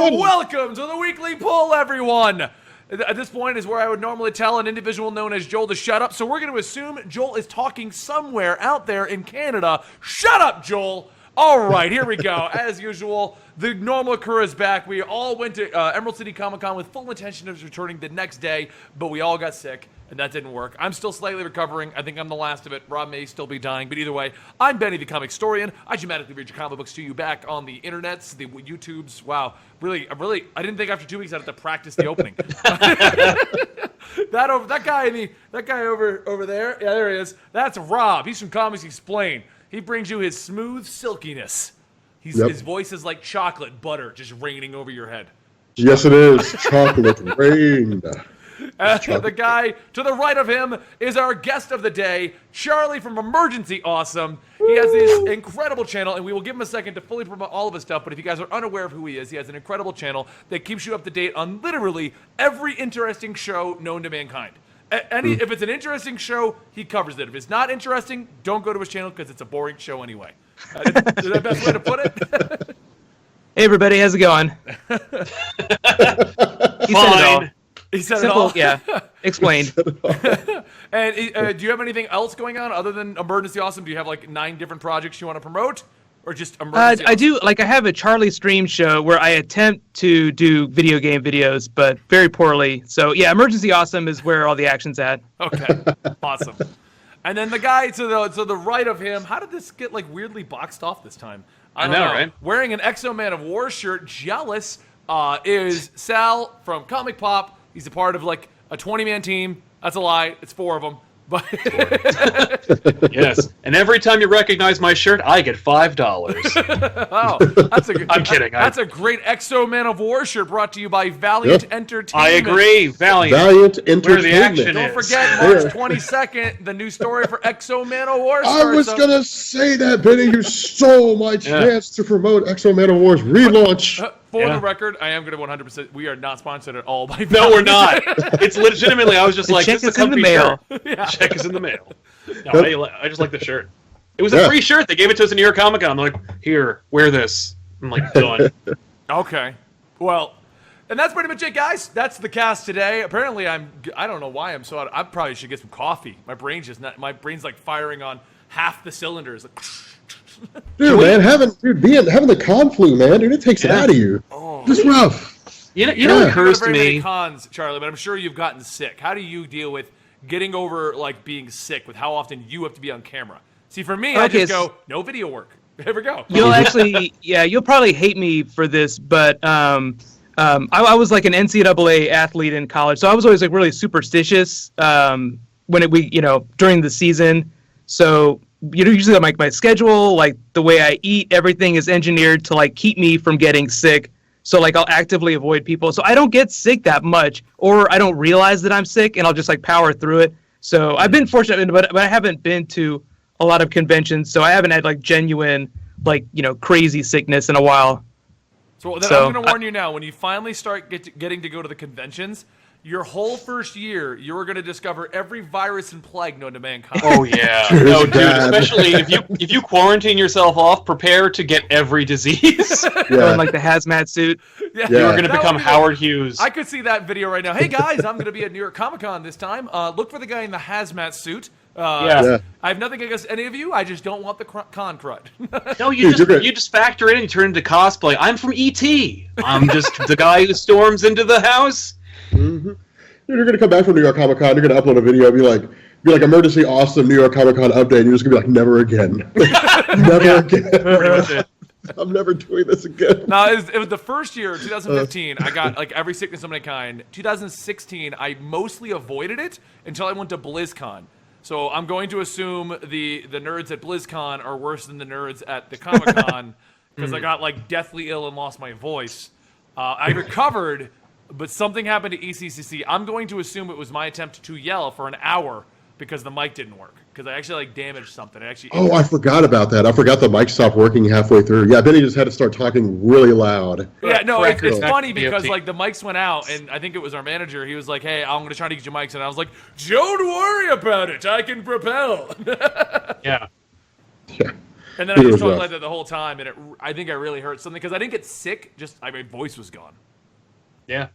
everyone. Welcome to the weekly poll, everyone. At this point is where I would normally tell an individual known as Joel to shut up, so we're going to assume Joel is talking somewhere out there in Canada. Shut up, Joel. All right, here we go. As usual, the normal crew is back. We all went to Emerald City Comic Con with full intention of returning the next day, but we all got sick, and that didn't work. I'm still slightly recovering. I think I'm the last of it. Rob may still be dying, but either way, I'm Benny the Comicstorian. I dramatically read your comic books to you back on the internets, the YouTubes. Wow, really, I didn't think after 2 weeks I'd have to practice the opening. That guy over there. Yeah, there he is. That's Rob. He's from Comics Explained. He brings you his smooth silkiness. His voice is like chocolate butter just raining over your head. Yes, it is. Chocolate rain. The guy to the right of him is our guest of the day, Charlie from Emergency Awesome. He has this incredible channel, and we will give him a second to fully promote all of his stuff, but if you guys are unaware of who he is, he has an incredible channel that keeps you up to date on literally every interesting show known to mankind. If it's an interesting show, he covers it. If it's not interesting, don't go to his channel because it's a boring show anyway. Is that the best way to put it? Hey everybody, how's it going? Fine. He said Simple, it all. yeah. Explained. And do you have anything else going on other than Emergency Awesome? Do you have like 9 different projects you want to promote? Or just Emergency Awesome? I do, I have a Charlie Stream show where I attempt to do video game videos, but very poorly. So yeah, Emergency Awesome is where all the action's at. Okay, awesome. And then the guy to the right of him, how did this get like weirdly boxed off this time? I know, right? Wearing an Exo Man of War shirt, jealous, is Sal from Comic Pop. He's a part of like a 20-man team. That's a lie. It's 4 of them. But yes, and every time you recognize my shirt, I get $5. Oh, that's a good. I'm kidding. That's a great Exo Man of War shirt brought to you by Valiant Entertainment. I agree, Valiant Entertainment. Where the action Don't is. forget March 22nd, the new story for Exo Man of War. I was going to say that, Benny. You stole my chance to promote Exo Man of War's relaunch. For the record, I am going to 100%. We are not sponsored at all by Valiant. No, we're not. It's legitimately. I was just like, check this is in the mail. Yeah. Check is in the mail. No, I just like the shirt. It was a free shirt. They gave it to us in New York Comic Con. I'm like, here, wear this. I'm like, done. Okay. Well, and that's pretty much it, guys. That's the cast today. Apparently, I don't know why I'm so out. I probably should get some coffee. My brain's like firing on half the cylinders. Like, Dude, man, having the con flu, man, dude, it takes it out of you. Oh. It's rough. You know what occurs to very many me? cons, Charlie, but I'm sure you've gotten sick. How do you deal with getting over like being sick with how often you have to be on camera? See, for me, I just go, no video work. There we go. You'll actually, you'll probably hate me for this, but I was like an NCAA athlete in college, so I was always like really superstitious during the season. So usually like my schedule, like the way I eat, everything is engineered to like keep me from getting sick. So like I'll actively avoid people. So I don't get sick that much, or I don't realize that I'm sick, and I'll just like power through it. So I've been fortunate, but I haven't been to a lot of conventions, so I haven't had like genuine crazy sickness in a while. So I'm going to warn you now, when you finally start getting to go to the conventions, your whole first year, you're going to discover every virus and plague known to mankind. Oh yeah, no, dude. Especially if you quarantine yourself off, prepare to get every disease. In like the hazmat suit. Yeah. You're going to become Howard Hughes. I could see that video right now. Hey guys, I'm going to be at New York Comic Con this time. Look for the guy in the hazmat suit. I have nothing against any of you. I just don't want the con crud. No, you just factor in and you turn into cosplay. I'm from E.T. I'm just the guy who storms into the house. Mm-hmm. You're gonna come back from New York Comic Con. You're gonna upload a video, be like Emergency Awesome New York Comic Con update. And you're just gonna be like, never again, never again. I'm never doing this again. No, it was the first year, 2015. I got like every sickness of my kind. 2016, I mostly avoided it until I went to BlizzCon. So I'm going to assume the nerds at BlizzCon are worse than the nerds at the Comic Con because I got like deathly ill and lost my voice. I recovered. But something happened to ECCC. I'm going to assume it was my attempt to yell for an hour because the mic didn't work. Because I actually damaged something. I forgot about that. I forgot the mic stopped working halfway through. Yeah, Benny just had to start talking really loud. Yeah, no, it's funny because like the mics went out, and I think it was our manager. He was like, "Hey, I'm going to try to get your mics," and I was like, "Don't worry about it. I can propel." Yeah. Yeah. And then I was talking like that the whole time, and I think I really hurt something because I didn't get sick. Just my voice was gone. Yeah.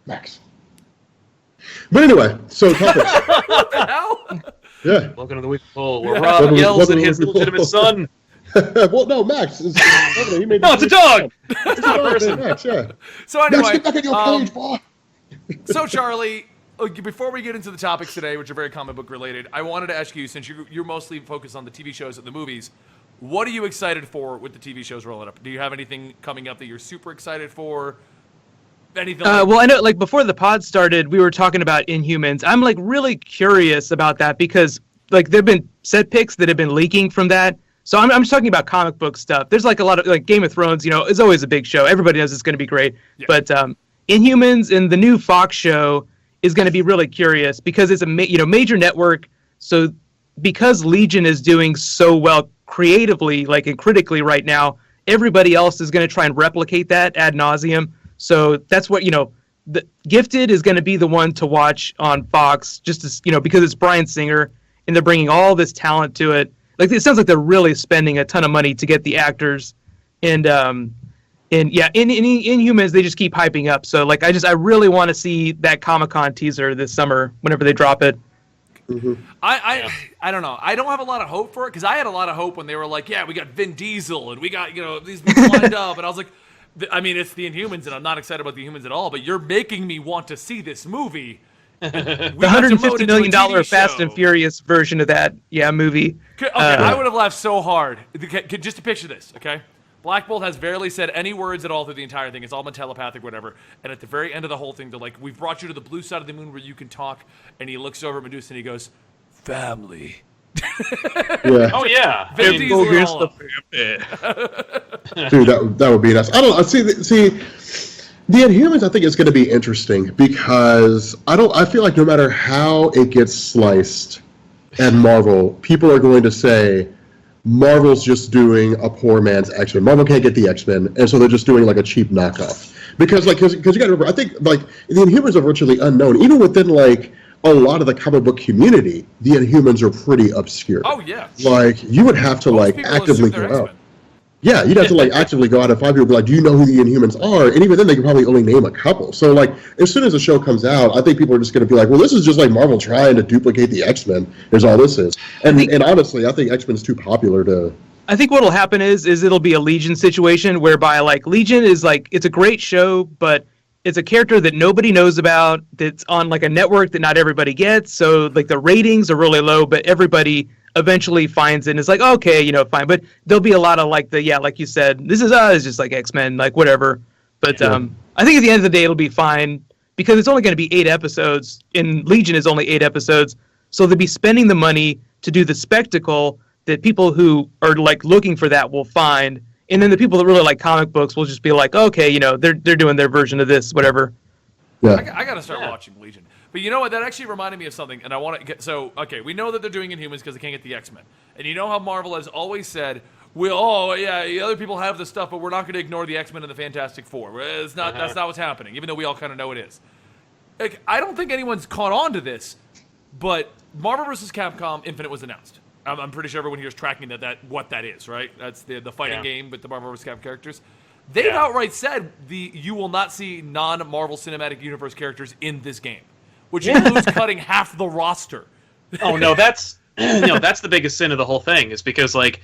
Max. But anyway, so topics. What the hell? Yeah. Welcome to the week poll, where Rob yells at his legitimate son. Well, no, Max. He made No, it's a dog. It's not a person. Max, yeah. So anyway, Max, get back in your cage, boy. So Charlie, before we get into the topics today, which are very comic book related, I wanted to ask you, since you're mostly focused on the TV shows and the movies, what are you excited for with the TV shows rolling up? Do you have anything coming up that you're super excited for? Anything? Well, I know, like, before the pod started, we were talking about Inhumans. I'm, like, really curious about that because, like, there've been set picks that have been leaking from that. So I'm just talking about comic book stuff. There's, like, a lot of, like, Game of Thrones, you know, is always a big show. Everybody knows it's going to be great. Yeah. But Inhumans and the new Fox show is going to be really curious because it's a major network. So because Legion is doing so well creatively, like, and critically right now, everybody else is going to try and replicate that ad nauseum. So that's what, the Gifted is going to be the one to watch on Fox, just as, because it's Bryan Singer and they're bringing all this talent to it. Like, it sounds like they're really spending a ton of money to get the actors. And in Inhumans, they just keep hyping up. So, like, I really want to see that Comic-Con teaser this summer whenever they drop it. Mm-hmm. I don't know. I don't have a lot of hope for it because I had a lot of hope when they were like, yeah, we got Vin Diesel and we got, these people lined up. And I was like, I mean, it's the Inhumans, and I'm not excited about the Inhumans at all, but you're making me want to see this movie. The $150 million Fast and Furious version of that, movie. Okay, I would have laughed so hard. Just to picture this, okay? Black Bolt has barely said any words at all through the entire thing. It's all been telepathic, whatever. And at the very end of the whole thing, they're like, we've brought you to the blue side of the moon where you can talk. And he looks over at Medusa and he goes, family. Yeah. Oh yeah. Vin Diesel. Dude, that would be nice. I don't know. See, the Inhumans, I think it's going to be interesting because I feel like no matter how it gets sliced at Marvel, people are going to say Marvel's just doing a poor man's X-Men. Marvel can't get the X-Men, and so they're just doing like a cheap knockoff. Because you got to remember, I think like the Inhumans are virtually unknown, even within like a lot of the comic book community. The Inhumans are pretty obscure. Oh yeah. Like you would have to like actively go out. Yeah, you'd have to like actively go out and find people. Be like, do you know who the Inhumans are? And even then, they can probably only name a couple. So like, as soon as the show comes out, I think people are just going to be like, well, this is just like Marvel trying to duplicate the X-Men. Is all this is. And honestly, I think X-Men's too popular to. I think what'll happen is it'll be a Legion situation whereby like Legion is like it's a great show, but it's a character that nobody knows about. That's on like a network that not everybody gets. So like the ratings are really low, but everybody eventually finds it and is like, okay, fine. But there'll be a lot of like like you said, this is us, just like X-Men, like whatever. But sure. I think at the end of the day, it'll be fine because it's only going to be 8 episodes and Legion is only 8 episodes. So they'll be spending the money to do the spectacle that people who are like looking for that will find. And then the people that really like comic books will just be like, okay, they're doing their version of this, whatever. Yeah. I got to start watching Legion. But you know what? That actually reminded me of something, and I want to get... So, okay, we know that they're doing Inhumans because they can't get the X-Men. And you know how Marvel has always said, other people have this stuff, but we're not going to ignore the X-Men and the Fantastic Four. That's not what's happening, even though we all kind of know it is. Like, I don't think anyone's caught on to this, but Marvel vs. Capcom Infinite was announced. I'm pretty sure everyone here is tracking what that is, right? That's the fighting game with the Marvel vs. Capcom characters. They've outright said you will not see non-Marvel Cinematic Universe characters in this game, which includes cutting half the roster. Oh no, that's the biggest sin of the whole thing is because like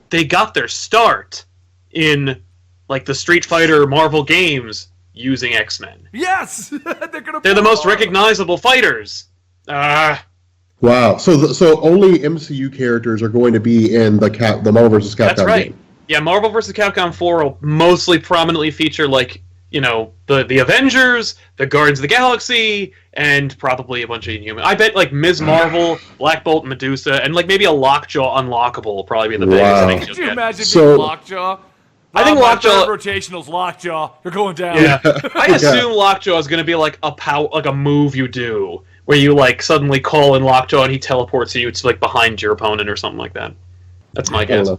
they got their start in like the Street Fighter Marvel games using X-Men. Yes, they're the most recognizable fighters. Wow. So only MCU characters are going to be in the Marvel vs. Capcom That's right. game. Yeah, Marvel vs. Capcom 4 will mostly prominently feature like the Avengers, the Guardians of the Galaxy, and probably a bunch of Inhumans. I bet like Ms. Marvel, Black Bolt, Medusa, and like maybe a Lockjaw Unlockable will probably be the biggest thing. Could you imagine being Lockjaw? I think Lockjaw rotational's Lockjaw. You're going down. Yeah, I assume Lockjaw is going to be like a move you do where you like suddenly call in Lockjaw and he teleports you to like behind your opponent or something like that. That's my guess.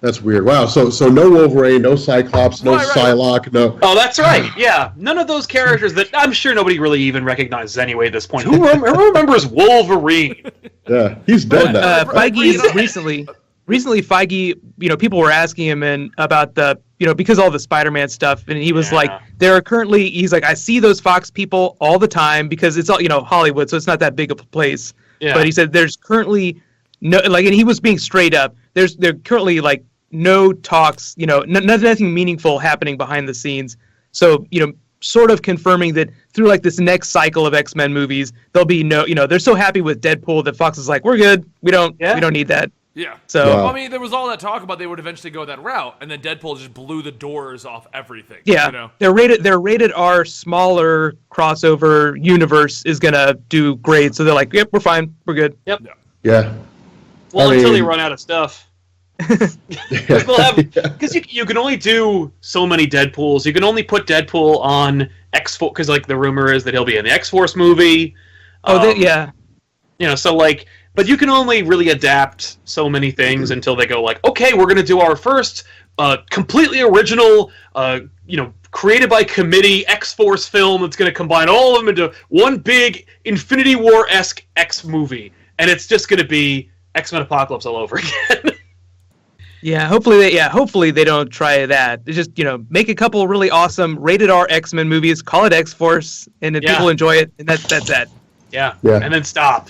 That's weird. Wow. So no Wolverine, no Cyclops, no Psylocke, no. Oh, that's right. Yeah, none of those characters that I'm sure nobody really even recognizes anyway at this point. Who remembers Wolverine? Yeah, he's dead now. Feige recently. recently Feige, people were asking him about the, because all the Spider-Man stuff, and he was like, he's like, I see those Fox people all the time because it's all, Hollywood, so it's not that big of a place. Yeah. But he said there's currently no, like, and he was being straight up. There currently like no talks, nothing meaningful happening behind the scenes. So, sort of confirming that through like this next cycle of X-Men movies, there'll be no, they're so happy with Deadpool that Fox is like, we're good. We don't need that. Yeah. So well, I mean, there was all that talk about they would eventually go that route, and then Deadpool just blew the doors off everything. Yeah. Their rated R smaller crossover universe is gonna do great. So they're like, yep, we're fine, we're good. Yep. Yeah. Well, until they run out of stuff. Because you can only do so many Deadpools. You can only put Deadpool on X-Force, because like the rumor is that he'll be in the X-Force movie. So like, but you can only really adapt so many things until they go like, okay, we're gonna do our first completely original, created by committee X-Force film that's gonna combine all of them into one big Infinity War-esque X movie, and it's just gonna be X-Men Apocalypse all over again. Yeah, hopefully they don't try that. It's just, make a couple really awesome rated R X-Men movies, call it X-Force, and if people enjoy it, and that's that. Yeah. And then stop.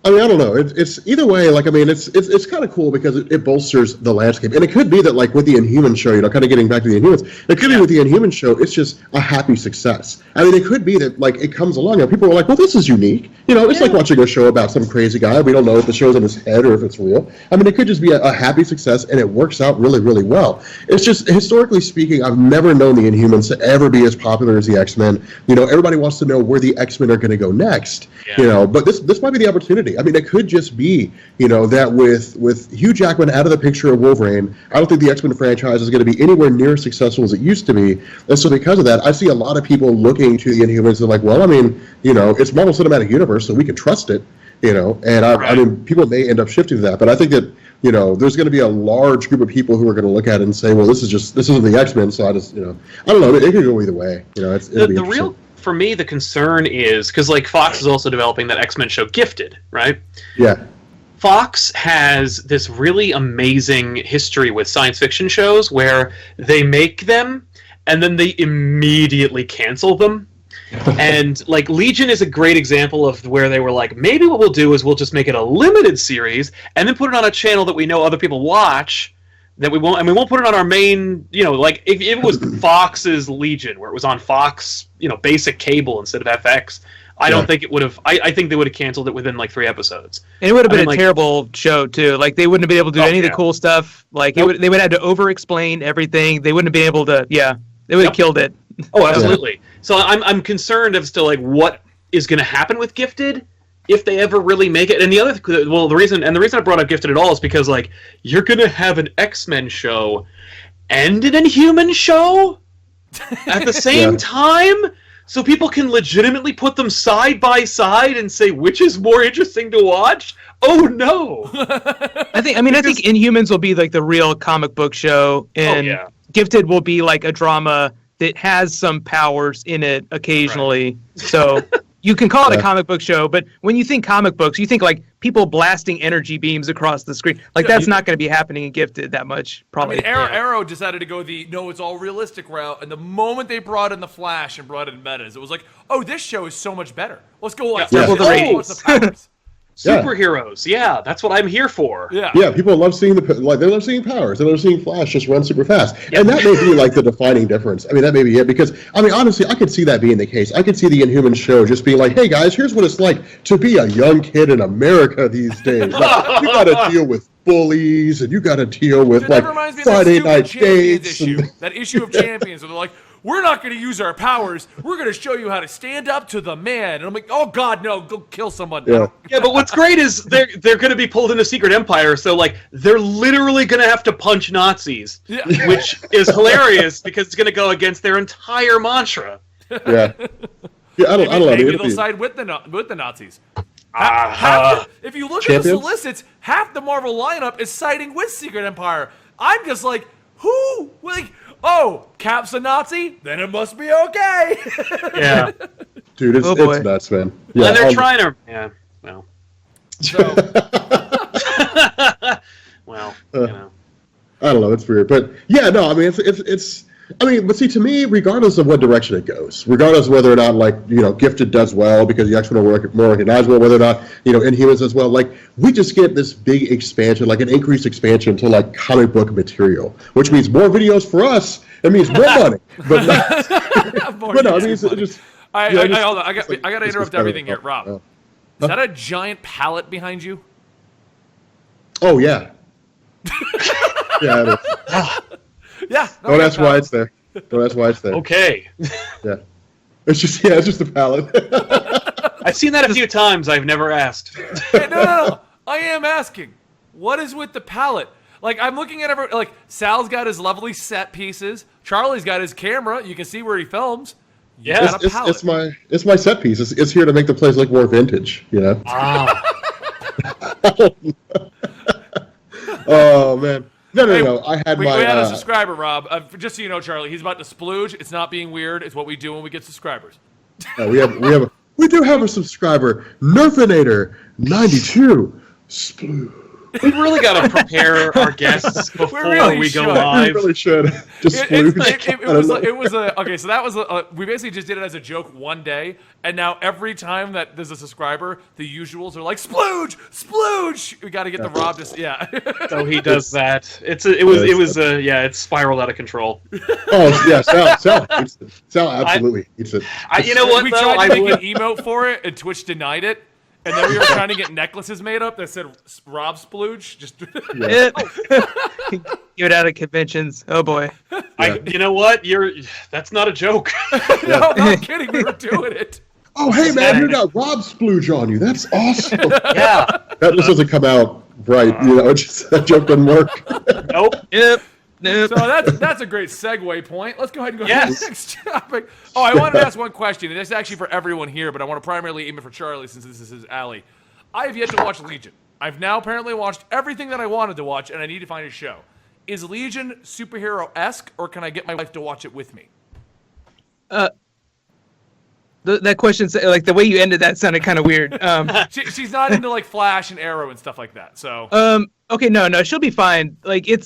I mean, I don't know. It's either way. Like, I mean, it's kind of cool because it bolsters the landscape, and it could be that like with the Inhuman show, kind of getting back to the Inhumans, it could be with the Inhuman show, it's just a happy success. I mean, it could be that like it comes along and people are like, well, this is unique. It's like watching a show about some crazy guy. We don't know if the show's in his head or if it's real. I mean, it could just be a happy success, and it works out really, really well. It's just historically speaking, I've never known the Inhumans to ever be as popular as the X-Men. Everybody wants to know where the X-Men are going to go next. But this might be the opportunity. I mean, it could just be, that with Hugh Jackman out of the picture of Wolverine, I don't think the X-Men franchise is going to be anywhere near as successful as it used to be. And so because of that, I see a lot of people looking to the Inhumans and like, well, I mean, it's Marvel Cinematic Universe, so we can trust it, and I mean, people may end up shifting to that, but I think that, there's going to be a large group of people who are going to look at it and say, well, this isn't the X-Men, so I just, I don't know, it could go either way. For me, the concern is, because like Fox is also developing that X-Men show Gifted, right? Yeah. Fox has this really amazing history with science fiction shows where they make them and then they immediately cancel them. And like Legion is a great example of where they were like, maybe what we'll do is we'll just make it a limited series and then put it on a channel that we know other people watch. That we won't put it on our main, like if it was Fox's Legion, where it was on Fox, basic cable instead of FX, I don't think it would have. I think they would have canceled it within like 3 episodes. And it would have been a terrible show too. Like they wouldn't have been able to do any of the cool stuff. Like they would have had to over-explain everything. They wouldn't have been able to. Yeah, they would have killed it. Oh, absolutely. So I'm concerned as to like what is going to happen with Gifted. If they ever really make it. And the reason I brought up Gifted at all is because like you're gonna have an X-Men show and an Inhuman show at the same time, so people can legitimately put them side by side and say which is more interesting to watch. Oh no! I think Inhumans will be like the real comic book show, and Gifted will be like a drama that has some powers in it occasionally. Right. So. You can call it a comic book show, but when you think comic books, you think like people blasting energy beams across the screen. Like that's not going to be happening in Gifted that much, probably. I mean, Arrow decided to go it's all realistic route, and the moment they brought in the Flash and brought in metas, it was like, oh, this show is so much better. Let's go watch the powers. Superheroes, that's what I'm here for. Yeah, people love seeing they love seeing powers. They love seeing Flash just run super fast, and that may be like the defining difference. I mean, that may be it because I mean, honestly, I could see that being the case. I could see the Inhuman show just being like, "Hey guys, here's what it's like to be a young kid in America these days. Like, you got to deal with bullies, and you got to deal with like Friday night dates." That issue of Champions, where they're like, we're not going to use our powers. We're going to show you how to stand up to the man. And I'm like, oh, God, no, go kill someone. Yeah, but what's great is they're going to be pulled into Secret Empire, so, like, they're literally going to have to punch Nazis, which is hilarious because it's going to go against their entire mantra. Yeah, I don't know. Maybe they'll side with the Nazis. If you look at the solicits, half the Marvel lineup is siding with Secret Empire. I'm just like, who? Like... Oh, Cap's a Nazi? Then it must be okay. Yeah. Dude, it's nuts, man. Yeah, and they're trying to... Yeah, well. So, Well, I don't know. It's weird, but yeah, no. I mean, it's. I mean, but see, to me, regardless of what direction it goes, regardless of whether or not, like, Gifted does well because you actually want to more recognizable, whether or not, Inhumans does well, like, we just get this big expansion, like an increased expansion to, like, comic book material, which means more videos for us. It means more money, but not. But no, I mean, it's just. Hold on. I got to interrupt everything here, Rob. Is that a giant pallet behind you? Oh yeah. Yeah. It is. Yeah. No, that's why it's there. Okay. Yeah. It's just a palette. I've seen that a few times. I've never asked. Hey, no. I am asking. What is with the palette? Like, I'm looking at like, Sal's got his lovely set pieces. Charlie's got his camera. You can see where he films. Yeah. It's my set piece. It's here to make the place look more vintage, Ah. Oh, man. No. I had we had a subscriber, Rob. Just so you know, Charlie, he's about to splooge. It's not being weird. It's what we do when we get subscribers. We do have a subscriber, Nerfinator 92 splooge. We really got to prepare our guests before we go live. We really should. Just splooge. It was okay. So that was we basically just did it as a joke one day, and now every time that there's a subscriber, the usuals are like splooge. We got to get the Rob to So he does that. It's spiraled out of control. Oh yeah, Sal hates it. Sal absolutely hates it. You know what? We tried to make an emote for it, and Twitch denied it. And then we were trying to get necklaces made up that said Rob Splooge. Just Give it out at conventions. Oh boy. You know what? That's not a joke. No, I'm not kidding. We were doing it. Oh hey man, you got Rob Splooge on you. That's awesome. Yeah. That just doesn't come out right. That joke doesn't work. Nope. Yep. So that's a great segue point. Let's go ahead and go to the next topic. Oh, I wanted to ask one question, and this is actually for everyone here, but I want to primarily aim it for Charlie since this is his alley. I have yet to watch Legion. I've now apparently watched everything that I wanted to watch, and I need to find a show. Is Legion superhero-esque, or can I get my wife to watch it with me? That question, like the way you ended that, sounded kind of weird. She's not into like Flash and Arrow and stuff like that. So okay, no, she'll be fine. Like it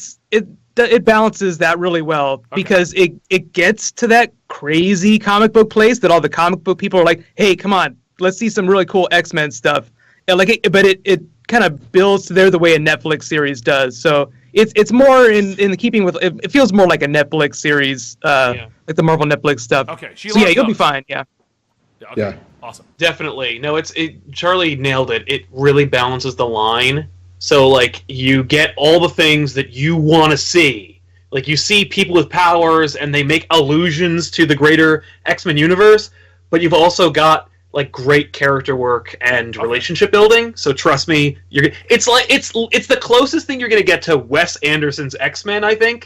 balances that really well because it gets to that crazy comic book place that all the comic book people are like, hey, come on, let's see some really cool X-Men stuff. And but it kind of builds to there the way a Netflix series does. So it's more in the keeping with it feels more like a Netflix series, like the Marvel Netflix stuff. Okay, you'll be fine. Yeah. Okay. Yeah. Awesome. Definitely. No, Charlie nailed it. It really balances the line. So, like, you get all the things that you want to see. Like, you see people with powers, and they make allusions to the greater X-Men universe, but you've also got, like, great character work and relationship building. So, trust me, it's the closest thing you're going to get to Wes Anderson's X-Men, I think.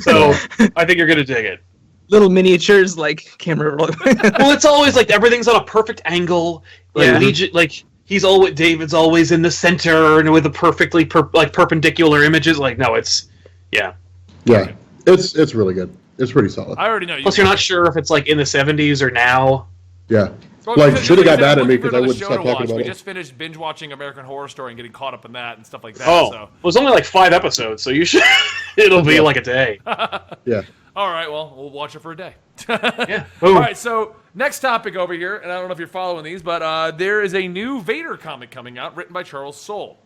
So, I think you're going to dig it. Little miniatures, like, camera roll. Well, it's always, like, everything's on a perfect angle. Like, David's always in the center and with the perfectly perpendicular images. Like, no, it's it's really good. It's pretty solid. I already know. Plus, you're not sure if it's like in the 70s or now. Yeah. So should have got mad at me because I wouldn't stop talking about it. We just finished binge watching American Horror Story and getting caught up in that and stuff like that. Oh, so. It was only like 5 episodes, so you should. It'll be like a day. Yeah. All right, well, we'll watch it for a day. Yeah. All right, so next topic over here, and I don't know if you're following these, but there is a new Vader comic coming out written by Charles Soule.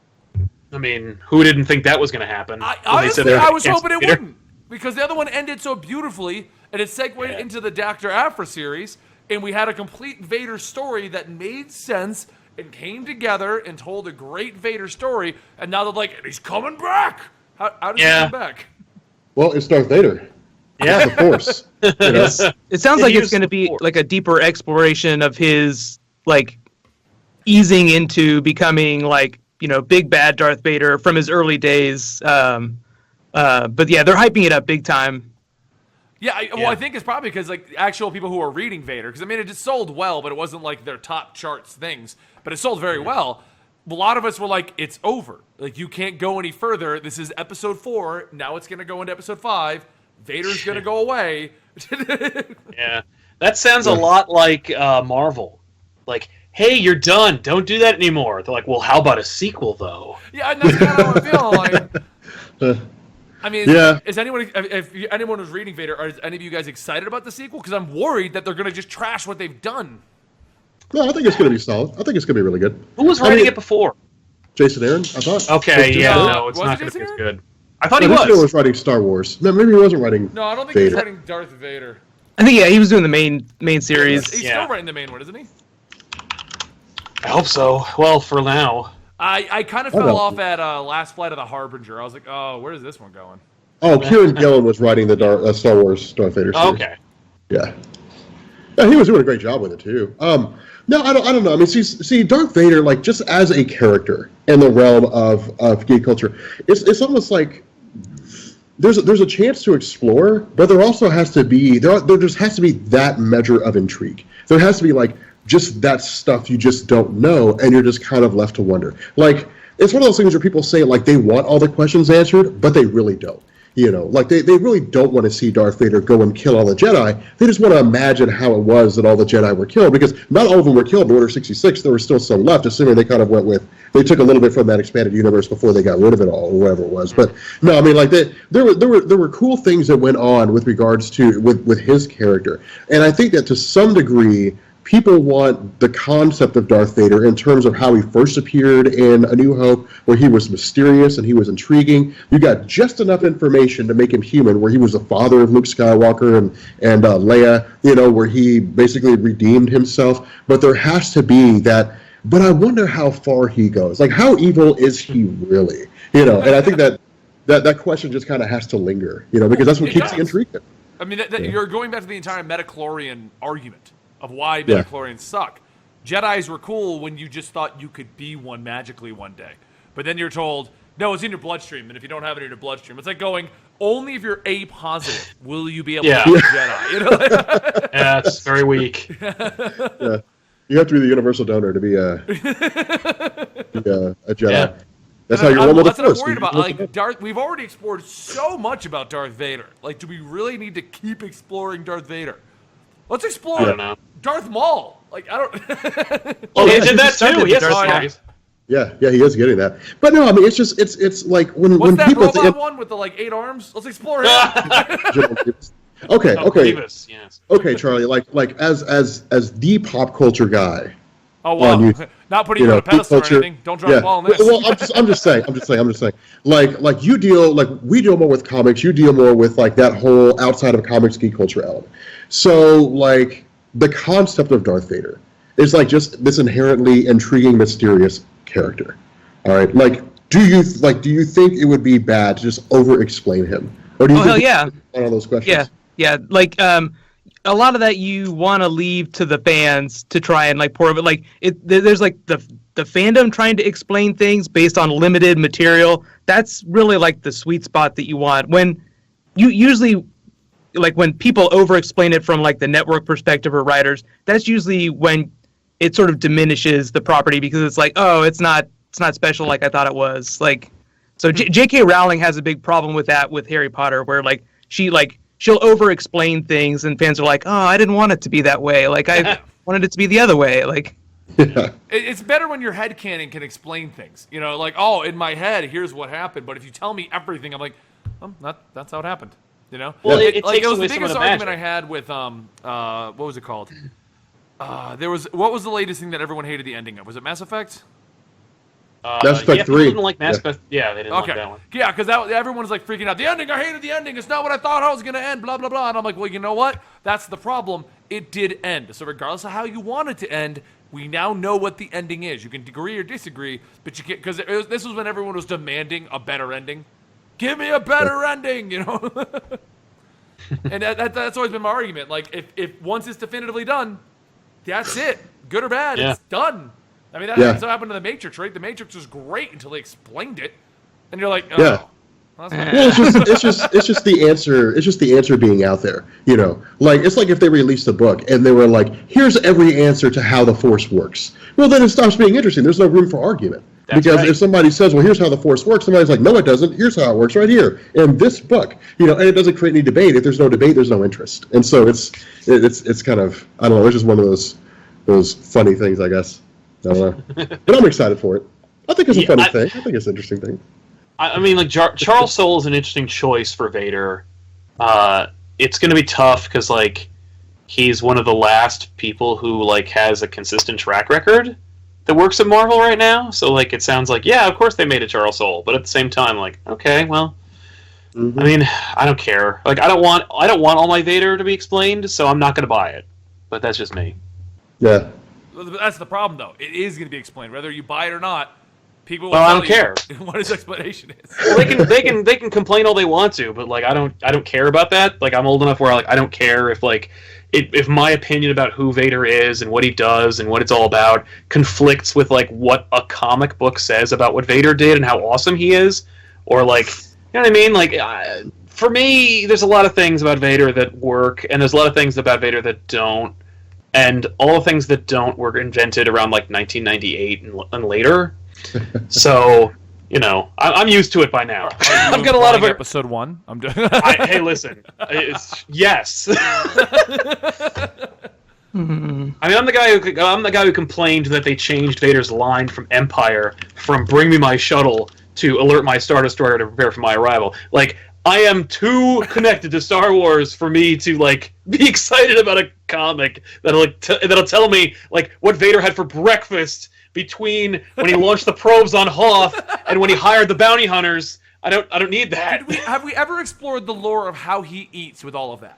I mean, who didn't think that was going to happen? Honestly, I was hoping it wouldn't, because the other one ended so beautifully, and it segued into the Dr. Aphra series, and we had a complete Vader story that made sense and came together and told a great Vader story, and now they're like, he's coming back! How does he come back? Well, it's Darth Vader. Yeah. The Force. It sounds like it's going to be like a deeper exploration of his, like, easing into becoming, like, big bad Darth Vader from his early days. But yeah, they're hyping it up big time. Yeah, I think it's probably because, like, actual people who are reading Vader, because, I mean, it just sold well, but it wasn't, like, their top charts things, but it sold very well. A lot of us were like, it's over. Like, you can't go any further. This is episode 4. Now it's going to go into episode 5. Vader's going to go away. Yeah. That sounds a lot like Marvel. Like, hey, you're done. Don't do that anymore. They're like, well, how about a sequel, though? Yeah, and that's kind of what I'm feeling like. I mean, Yeah. is anyone, if anyone was reading Vader, are any of you guys excited about the sequel? Because I'm worried that they're going to just trash what they've done. No, I think it's going to be solid. I think it's going to be really good. Who was writing it before? Jason Aaron, I thought. Okay, yeah, Aaron? no, it's Was not it going to be as Jason good. I thought he Jason Aaron was. was writing Star Wars. No, maybe he wasn't writing. No, I don't think Vader. he's writing Darth Vader. I think he was doing the main series. He's Yeah. still writing the main one, isn't he? I hope so. Well, for now. I kind of fell off at Last Flight of the Harbinger. I was like, oh, where's this one going? Oh, Kieran Gillen was writing the Star Wars Darth Vader series. Okay. Yeah. Yeah, he was doing a great job with it too. No, I don't know. I mean, see, Darth Vader, like, just as a character in the realm of geek culture, it's almost like there's a chance to explore, but there also has to be there just has to be that measure of intrigue. There has to be like just that stuff you just don't know, and you're just kind of left to wonder. Like, it's one of those things where people say like they want all the questions answered, but they really don't. You know, like they really don't want to see Darth Vader go and kill all the Jedi. They just want to imagine how it was that all the Jedi were killed, because not all of them were killed in Order 66. There were still some left, assuming they kind of went with, they took a little bit from that expanded universe before they got rid of it all, or whatever it was. But no, I mean, like there were cool things that went on with regards to with his character, and I think that to some degree, people want the concept of Darth Vader in terms of how he first appeared in A New Hope, where he was mysterious and he was intriguing. You got just enough information to make him human, where he was the father of Luke Skywalker and Leia, you know, where he basically redeemed himself. But there has to be that, but I wonder how far he goes. Like, how evil is he really? You know, and I think that question just kind of has to linger, you know, because that's what keeps the intrigue. I mean, you're going back to the entire Metachlorian argument of why Metachlorians suck. Jedis were cool when you just thought you could be one magically one day. But then you're told, no, it's in your bloodstream, and if you don't have it in your bloodstream, it's like going, only if you're A positive will you be able to be a Jedi. You know? Yeah, it's very weak. Yeah. You have to be the universal donor to be a Jedi. Yeah. That's how you roll with the That's what I'm Force. worried about. Like, we've already explored so much about Darth Vader. Like, do we really need to keep exploring Darth Vader? Let's explore I don't know. Darth Maul. Like, I don't. Oh, they did that too. Yes, Darth Maul. series. Yeah, he is getting that. But no, I mean, it's like when What's that people robot one with the like 8 arms? Let's explore it. Okay, Oh, Grievous, yes. okay, Charlie. Like as the pop culture guy. Oh wow! on Not putting you on a pedestal or anything. Don't drop the ball on this. Well, I'm just saying. Like we deal more with comics. You deal more with like that whole outside of comics geek culture element. So like the concept of Darth Vader is like just this inherently intriguing, mysterious character. All right. Like, do you think it would be bad to just over-explain him, or do you? Oh, hell yeah! One of those questions. Yeah. Like a lot of that you want to leave to the fans to try and like pour it. Like there's like the fandom trying to explain things based on limited material. That's really like the sweet spot that you want. When you usually like when people over-explain it from like the network perspective or writers, that's usually when it sort of diminishes the property, because it's like, oh, it's not special like I thought it was. Like, so J.K. Rowling has a big problem with that with Harry Potter, where like she'll over-explain things, and fans are like, oh, I didn't want it to be that way. Like, I wanted it to be the other way. Like, It's better when your headcanon can explain things. You know, like, oh, in my head, here's what happened. But if you tell me everything, I'm like, that's how it happened. You know? Well, it like, takes it was away the some of biggest the argument magic. I had with, what was it called? What was the latest thing that everyone hated the ending of? Was it Mass Effect? Mass Effect yeah, 3. People didn't like Mass Effect. Yeah, they didn't like that one. Yeah, because everyone was like freaking out. The ending, I hated the ending. It's not what I thought how it was going to end, blah, blah, blah. And I'm like, well, you know what? That's the problem. It did end. So regardless of how you want it to end, we now know what the ending is. You can agree or disagree, but you can't, because this was when everyone was demanding a better ending. Give me a better ending, you know? And that's always been my argument. Like, if once it's definitively done, that's it. Good or bad, it's done. I mean, that's what happened to The Matrix, right? The Matrix was great until they explained it, and you're like, oh. Yeah. Well, It's just the answer. It's just the answer being out there. You know, like it's like if they released a book and they were like, "Here's every answer to how the Force works." Well, then it stops being interesting. There's no room for argument. Because if somebody says, "Well, here's how the Force works," somebody's like, "No, it doesn't. Here's how it works right here in this book." You know, and it doesn't create any debate. If there's no debate, there's no interest. And so it's kind of, I don't know. It's just one of those those funny things, I guess. I don't know. But I'm excited for it. I think it's a funny thing. I think it's an interesting thing. I mean, like Charles Soule is an interesting choice for Vader. It's going to be tough because like he's one of the last people who like has a consistent track record that works at Marvel right now. So like it sounds like of course they made a Charles Soule, but at the same time, like okay, well, I mean, I don't care. Like I don't want all my Vader to be explained, so I'm not going to buy it. But that's just me. Yeah. That's the problem, though. It is going to be explained, whether you buy it or not. People will Well, I tell don't care you what his explanation is. Well, they can complain all they want to, but like I don't care about that. Like I'm old enough where like I don't care if like if my opinion about who Vader is and what he does and what it's all about conflicts with like what a comic book says about what Vader did and how awesome he is, or like you know what I mean. Like for me, there's a lot of things about Vader that work, and there's a lot of things about Vader that don't. And all the things that don't were invented around like 1998 and later. So, you know, I'm used to it by now. I've got a lot of episode 1. I'm doing. Hey, listen, yes. I mean, I'm the guy who complained that they changed Vader's line from Empire from "Bring me my shuttle" to "Alert my Star Destroyer to prepare for my arrival." Like, I am too connected to Star Wars for me to like be excited about a comic that'll that'll tell me like what Vader had for breakfast between when he launched the probes on Hoth and when he hired the bounty hunters. I don't need that. Have we ever explored the lore of how he eats with all of that?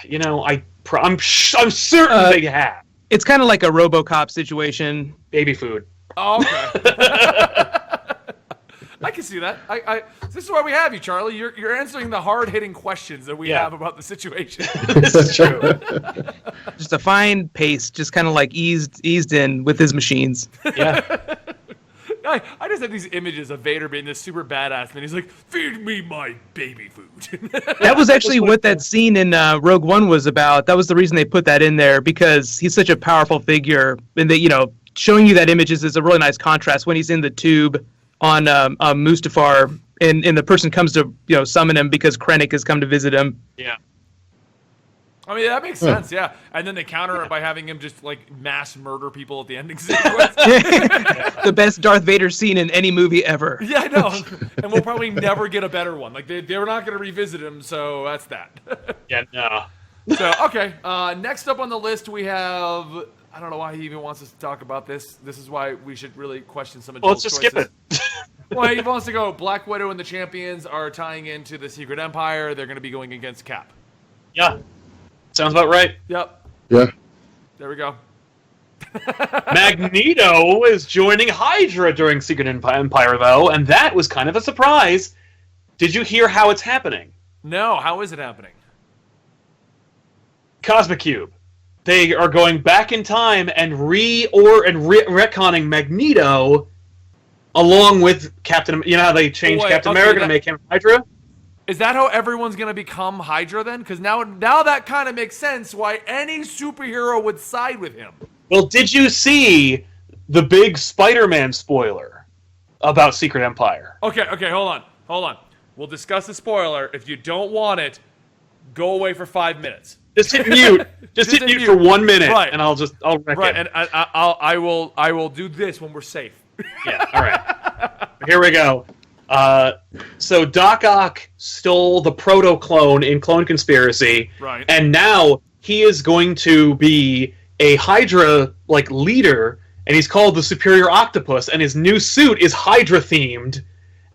You know, I'm certain they have. It's kind of like a RoboCop situation. Baby food. Oh, okay. I can see that. This is why we have you, Charlie. You're answering the hard-hitting questions that we have about the situation. This is true. Just a fine pace, just kind of like eased in with his machines. Yeah. I just have these images of Vader being this super badass, and he's like, "Feed me my baby food." That was actually what that scene in Rogue One was about. That was the reason they put that in there, because he's such a powerful figure, and that, you know, showing you that images is a really nice contrast when he's in the tube on Mustafar, and the person comes to, you know, summon him because Krennic has come to visit him. Yeah. I mean, that makes sense, yeah. And then they counter it by having him just, like, mass murder people at the ending sequence. The best Darth Vader scene in any movie ever. Yeah, I know. And we'll probably never get a better one. Like, they're not going to revisit him, so that's that. Yeah, no. So, okay. Next up on the list, we have... I don't know why he even wants us to talk about this. This is why we should really question some of Joel's Let's just choices. skip it. Well, he wants to go Black Widow and the Champions are tying into the Secret Empire. They're going to be going against Cap. Yeah. Sounds about right. Yep. Yeah. There we go. Magneto is joining Hydra during Secret Empire, though, and that was kind of a surprise. Did you hear how it's happening? No, how is it happening? Cosmic Cube. They are going back in time and retconning Magneto along with Captain... You know how they changed Captain America to make him Hydra? Is that how everyone's going to become Hydra then? Because now that kind of makes sense why any superhero would side with him. Well, did you see the big Spider-Man spoiler about Secret Empire? Okay, hold on. We'll discuss the spoiler. If you don't want it, go away for 5 minutes. Just hit mute. Just hit mute for 1 minute, right. And I'll wreck it. And I will do this when we're safe. Yeah. All right. Here we go. So Doc Ock stole the proto-clone in Clone Conspiracy, right? And now he is going to be a Hydra leader, and he's called the Superior Octopus, and his new suit is Hydra themed,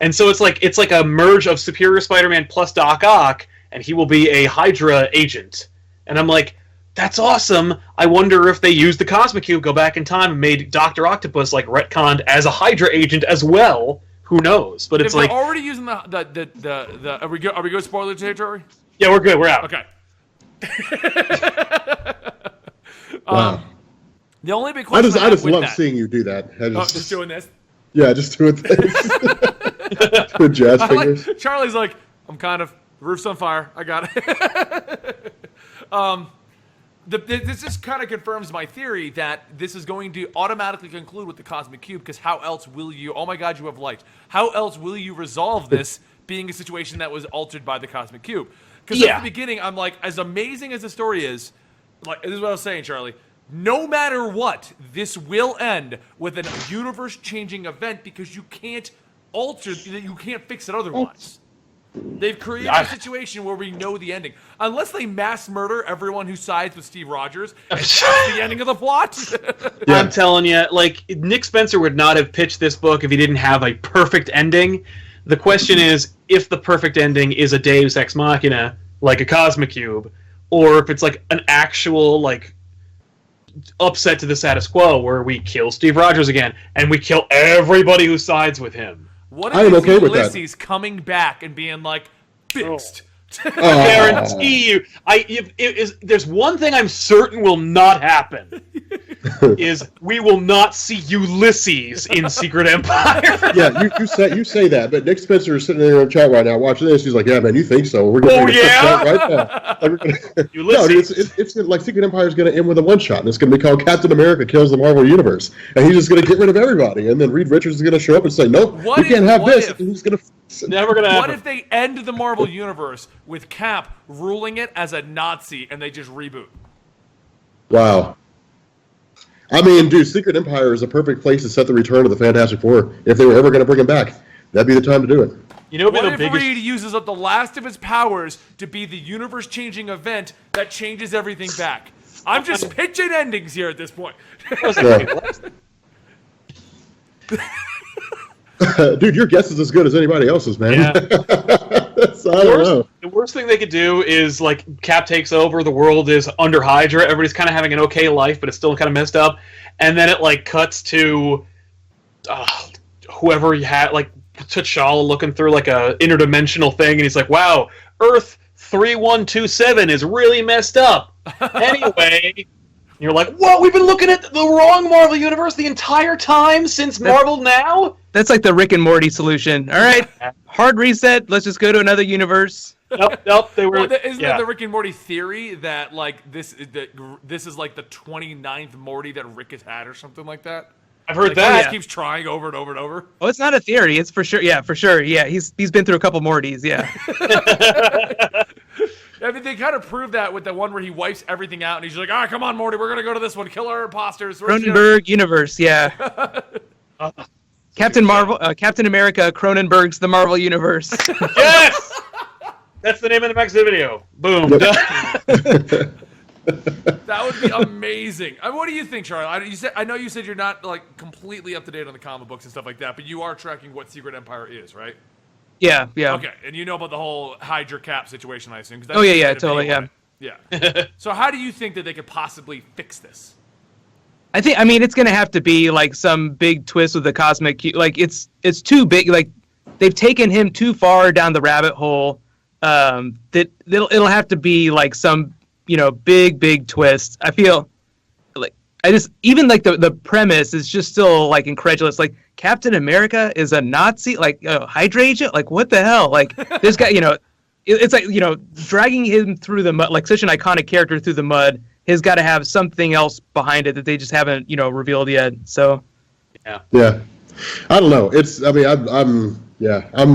and so it's like a merge of Superior Spider-Man plus Doc Ock, and he will be a Hydra agent. And I'm like, that's awesome. I wonder if they used the Cosmic Cube, go back in time, and made Dr. Octopus retconned as a Hydra agent as well. Who knows? But it's if they're already using the are we good spoiler territory? Yeah, we're good. We're out. Okay. Wow. The only big question I just love seeing you do that. Just doing this. Yeah, just doing things. With jazz fingers. Charlie's like, I'm kind of, the roof's on fire. I got it. This just kind of confirms my theory that this is going to automatically conclude with the Cosmic Cube, because how else will you, oh my god, you have light. How else will you resolve this being a situation that was altered by the Cosmic Cube? Because at the beginning, I'm like, as amazing as the story is, this is what I was saying, Charlie, no matter what, this will end with a universe-changing event because you can't fix it otherwise. They've created a situation where we know the ending. Unless they mass murder everyone who sides with Steve Rogers, and that's the ending of the plot. I'm telling you, like, Nick Spencer would not have pitched this book if he didn't have a perfect ending. The question is if the perfect ending is a Deus Ex Machina, like a Cosmic Cube, or if it's like an actual, like, upset to the status quo where we kill Steve Rogers again and we kill everybody who sides with him. What if it's Ulysses coming back and being like, fixed? I guarantee you, there's one thing I'm certain will not happen. Is we will not see Ulysses in Secret Empire. Yeah, you say that, but Nick Spencer is sitting there in the chat right now watching this. He's like, "Yeah, man, you think so? We're going to right now." No, dude, it's like Secret Empire is going to end with a one shot, and it's going to be called Captain America Kills the Marvel Universe, and he's just going to get rid of everybody, and then Reed Richards is going to show up and say, "Nope, you can't have this." And he's going to. Never going to happen. What if they end the Marvel Universe with Cap ruling it as a Nazi, and they just reboot? Wow. I mean, dude, Secret Empire is a perfect place to set the return of the Fantastic Four. If they were ever going to bring him back, that'd be the time to do it. You know, what if Reed uses up the last of his powers to be the universe-changing event that changes everything back? I'm just pitching endings here at this point. Dude, your guess is as good as anybody else's, man. Yeah. The worst thing they could do is, like, Cap takes over, the world is under Hydra, everybody's kind of having an okay life, but it's still kind of messed up, and then it, like, cuts to whoever you had, like, T'Challa looking through, like, a interdimensional thing, and he's like, wow, Earth 3127 is really messed up. Anyway... You're like, what? We've been looking at the wrong Marvel Universe the entire time since Marvel Now? That's like the Rick and Morty solution. All right, hard reset. Let's just go to another universe. Nope. They were. Well, isn't that the Rick and Morty theory that like this is like the 29th Morty that Rick has had or something like that? I've heard like, that. He just keeps trying over and over and over. Oh, it's not a theory. It's for sure. Yeah, for sure. Yeah, he's been through a couple Mortys. Yeah. I mean, they kind of proved that with the one where he wipes everything out, and he's like, come on, Morty, we're going to go to this one. Kill our imposters. Cronenberg universe, yeah. Captain America, Cronenberg's The Marvel Universe. Yes! That's the name of the next video. Boom. That would be amazing. I mean, what do you think, Charlie? I know you said you're not like completely up to date on the comic books and stuff like that, but you are tracking what Secret Empire is, right? Yeah. Okay, and you know about the whole Hydra Cap situation, I assume. Oh, yeah, totally, yeah. Yeah. So how do you think that they could possibly fix this? I mean, it's going to have to be, like, some big twist with the Cosmic Cube. Like, it's too big. Like, they've taken him too far down the rabbit hole. That it'll have to be, like, some, big twist. I feel like even like the premise is just still like incredulous. Like Captain America is a Nazi, like Hydra agent. Like what the hell? Like this guy, it's like dragging him through the mud, like such an iconic character through the mud. Has got to have something else behind it that they just haven't revealed yet. So yeah, I don't know. I'm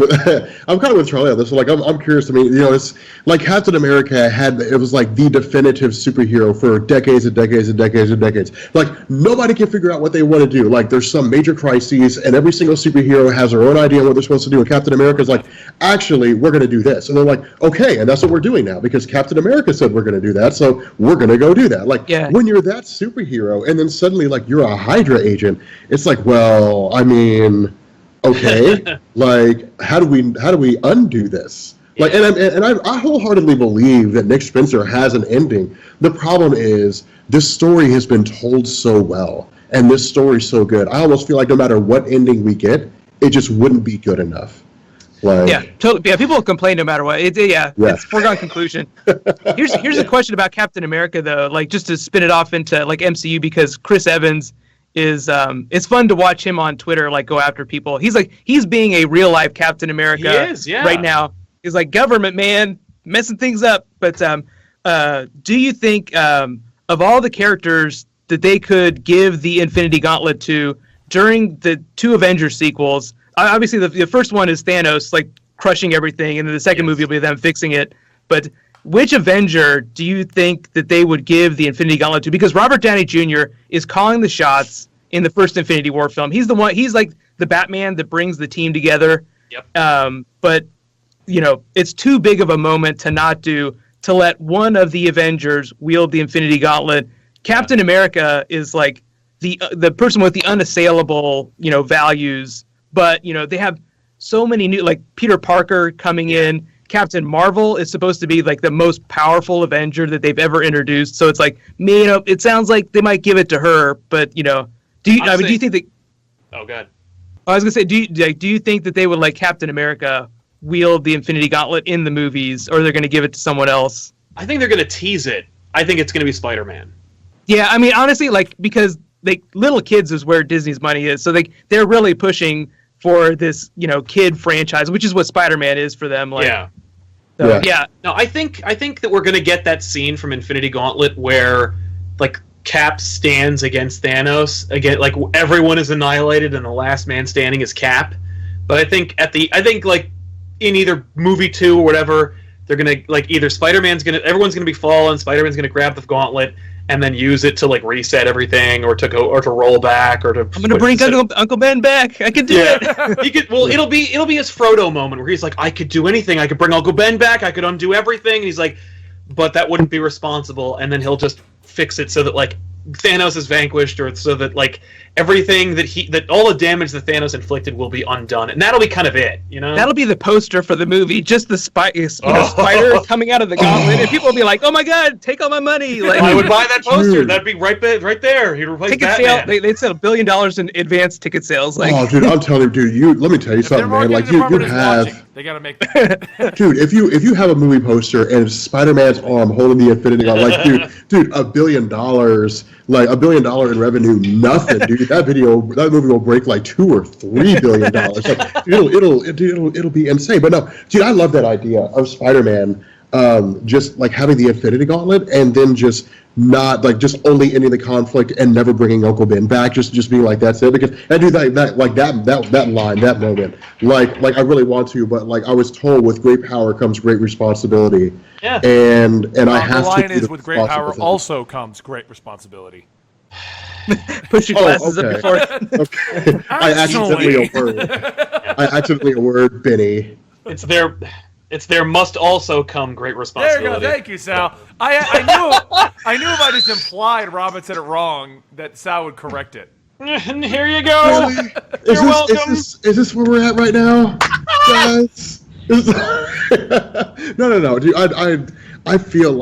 kind of with Charlie on this. Like, I'm curious. I mean, it's like Captain America it was like the definitive superhero for decades and decades and decades and decades. Like, nobody can figure out what they want to do. Like, there's some major crises, and every single superhero has their own idea of what they're supposed to do. And Captain America's like, actually, we're going to do this. And they're like, okay, and that's what we're doing now because Captain America said we're going to do that, so we're going to go do that. Like, when you're that superhero, and then suddenly, like, you're a Hydra agent, it's like, well, I mean... Okay, like how do we undo this? Like, and I wholeheartedly believe that Nick Spencer has an ending. The problem is this story has been told so well, and this story's so good. I almost feel like no matter what ending we get, it just wouldn't be good enough. Like, yeah, totally. Yeah, people will complain no matter what. It's a foregone conclusion. Here's a question about Captain America though. Like just to spin it off into like MCU because Chris Evans. It's fun to watch him on Twitter like go after people. He's being a real life Captain America right now. He's like government man messing things up. But do you think of all the characters that they could give the Infinity Gauntlet to during the two Avengers sequels? Obviously the first one is Thanos like crushing everything, and then the second movie will be them fixing it. But which Avenger do you think that they would give the Infinity Gauntlet to? Because Robert Downey Jr. is calling the shots in the first Infinity War film. He's the one. He's like the Batman that brings the team together. Yep. But it's too big of a moment to not do. To let one of the Avengers wield the Infinity Gauntlet. Captain America is like the person with the unassailable, values. But they have so many new, like Peter Parker coming in. Captain Marvel is supposed to be like the most powerful Avenger that they've ever introduced. So it's like, it sounds like they might give it to her. But do you think that? Oh God. I was gonna say, do you think that they would like Captain America wield the Infinity Gauntlet in the movies, or they're going to give it to someone else? I think they're going to tease it. I think it's going to be Spider-Man. Yeah, I mean, honestly, because little kids is where Disney's money is, so they're really pushing for this, kid franchise, which is what Spider-Man is for them. Yeah. So, yeah. No, I think that we're going to get that scene from Infinity Gauntlet where, like, Cap stands against Thanos again, like everyone is annihilated and the last man standing is Cap. But I think in either movie 2 or whatever, they're gonna either everyone's gonna be fallen, Spider-Man's gonna grab the gauntlet and then use it to reset everything or to roll back or to. I'm gonna bring Uncle Ben back. I can do it. He could. Well, it'll be his Frodo moment where he's like, I could do anything. I could bring Uncle Ben back. I could undo everything. And he's like, but that wouldn't be responsible. And then he'll just fix it so that Thanos is vanquished, or so that everything that all the damage that Thanos inflicted will be undone, and that'll be kind of it, That'll be the poster for the movie, just the spider coming out of the gauntlet, and people will be like, "Oh my God, take all my money!" I would buy that poster. Dude. That'd be right there. He'd replace ticket Batman. Sale. They'd sell $1 billion in advance ticket sales. Oh, dude, I'm telling you, dude. Let me tell you something, man. You have. They gotta make that. Dude, if you have a movie poster and it's Spider-Man's arm holding the Infinity Gauntlet, dude, $1 billion, $1 billion in revenue, nothing, dude. That movie will break $2 or $3 billion. It'll be insane. But no, dude, I love that idea of Spider-Man just having the Infinity Gauntlet and then just not just only ending the conflict and never bringing Uncle Ben back, just being that's it. Because I do that line, that moment, I really want to, but I was told with great power comes great responsibility. Yeah. And I have the line to. is with great power also comes great responsibility. Push your glasses up before. Okay. I accidentally a word, Benny. It's there must also come great responsibility. There you go. Thank you, Sal. I knew if I just implied Robin said it wrong that Sal would correct it. And here you go. Really? You're welcome. Is this where we're at right now, guys? No, dude. I feel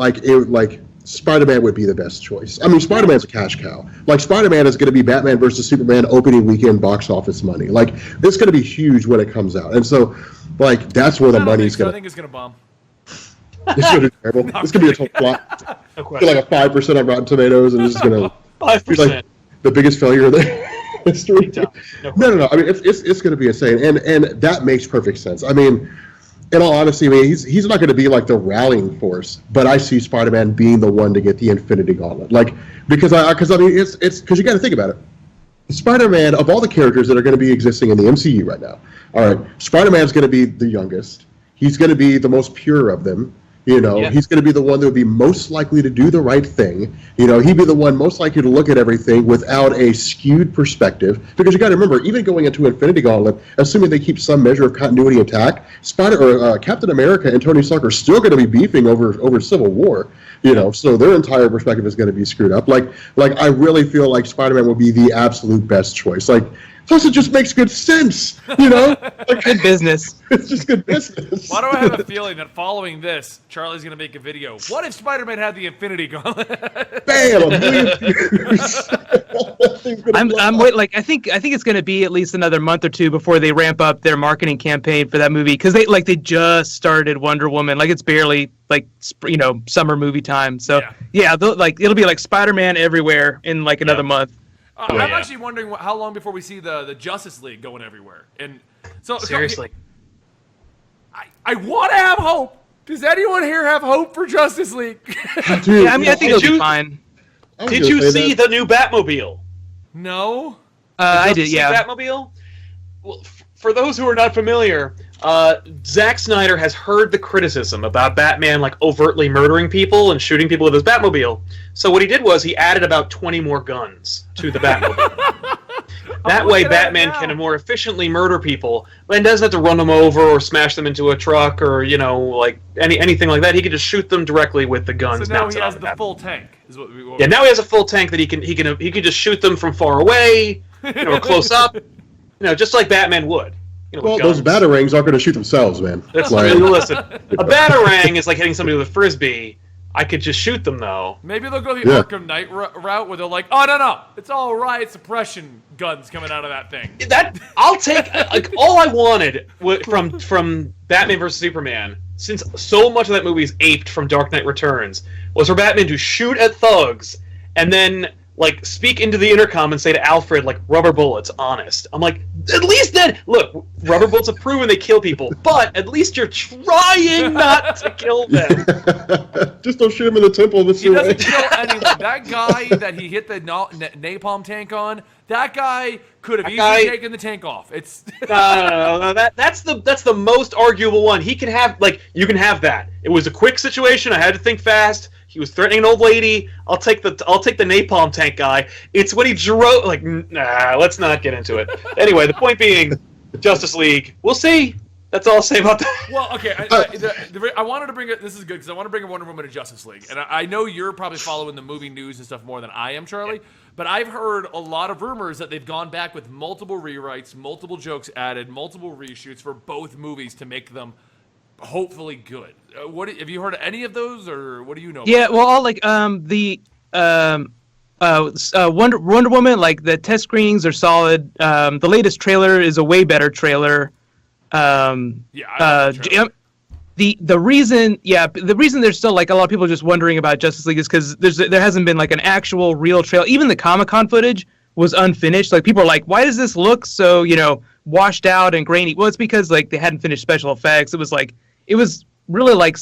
Spider-Man would be the best choice. I mean, Spider-Man's a cash cow. Spider-Man is going to be Batman versus Superman opening weekend box office money. It's going to be huge when it comes out, and so. That's where the money's going to... I think it's going to bomb. It's going to be terrible. It's going to be a total flop. No question. A 5% on Rotten Tomatoes, and it's just going to 5%. Be the biggest failure in the history. No. I mean, it's going to be insane, and that makes perfect sense. I mean, in all honesty, he's not going to be the rallying force, but I see Spider-Man being the one to get the Infinity Gauntlet. Because it's because you got to think about it. Spider-Man, of all the characters that are going to be existing in the MCU right now, all right, Spider-Man's going to be the youngest. He's going to be the most pure of them. He's going to be the one that would be most likely to do the right thing. He'd be the one most likely to look at everything without a skewed perspective. Because you got to remember, even going into Infinity Gauntlet, assuming they keep some measure of continuity intact, Captain America and Tony Stark are still going to be beefing over Civil War. So their entire perspective is going to be screwed up. I really feel like Spider-Man will be the absolute best choice. Plus, it just makes good sense, Good business. It's just good business. Why do I have a feeling that following this, Charlie's going to make a video? What if Spider-Man had the Infinity Gauntlet? Bam! $1 million. I'm wait. I think it's going to be at least another month or two before they ramp up their marketing campaign for that movie, because they just started Wonder Woman. It's barely summer movie time. So yeah it'll be Spider-Man everywhere in another month. I'm actually wondering how long before we see the Justice League going everywhere. And so seriously, I want to have hope. Does anyone here have hope for Justice League? Dude, I think it'll be fine. Did you see the new Batmobile? No. I did. Yeah. Batmobile. Well, for those who are not familiar, Zack Snyder has heard the criticism about Batman like overtly murdering people and shooting people with his Batmobile. So what he did was he added about 20 more guns to the Batmobile. That way Batman can more efficiently murder people and doesn't have to run them over or smash them into a truck or, like anything like that. He can just shoot them directly with the guns. So now he has the full tank. Is what yeah, now he has a full tank that he can just shoot them from far away, or close up, just like Batman would. Well, those batarangs aren't going to shoot themselves, man. That's listen. A batarang is like hitting somebody with a frisbee. I could just shoot them, though. Maybe they'll go the Arkham Knight route where they're like, oh, no, it's all riot suppression guns coming out of that thing. I'll take, all I wanted from Batman vs. Superman, since so much of that movie is aped from Dark Knight Returns, was for Batman to shoot at thugs and then, speak into the intercom and say to Alfred, rubber bullets, honest. I'm like, at least then, look, rubber bullets have proven they kill people, but at least you're trying not to kill them. Just don't shoot him in the temple. He doesn't kill anyone. That guy that he hit the napalm tank on, that guy could have easily taken the tank off. It's no. That's the most arguable one. He can have, you can have that. It was a quick situation. I had to think fast. He was threatening an old lady. I'll take the napalm tank guy. It's when he drove. Let's not get into it. Anyway, the point being, Justice League. We'll see. That's all I'll say about that. Well, okay. I wanted to bring it. This is good because I want to bring Wonder Woman to Justice League, and I know you're probably following the movie news and stuff more than I am, Charlie. But I've heard a lot of rumors that they've gone back with multiple rewrites, multiple jokes added, multiple reshoots for both movies to make them hopefully good. Have you heard of any of those, or what do you know? Yeah, well, Wonder Woman, the test screenings are solid. The latest trailer is a way better trailer. The reason there's still a lot of people just wondering about Justice League is because there hasn't been an actual real trailer. Even the Comic-Con footage was unfinished. People are like, why does this look so washed out and grainy? Well, it's because they hadn't finished special effects. It was really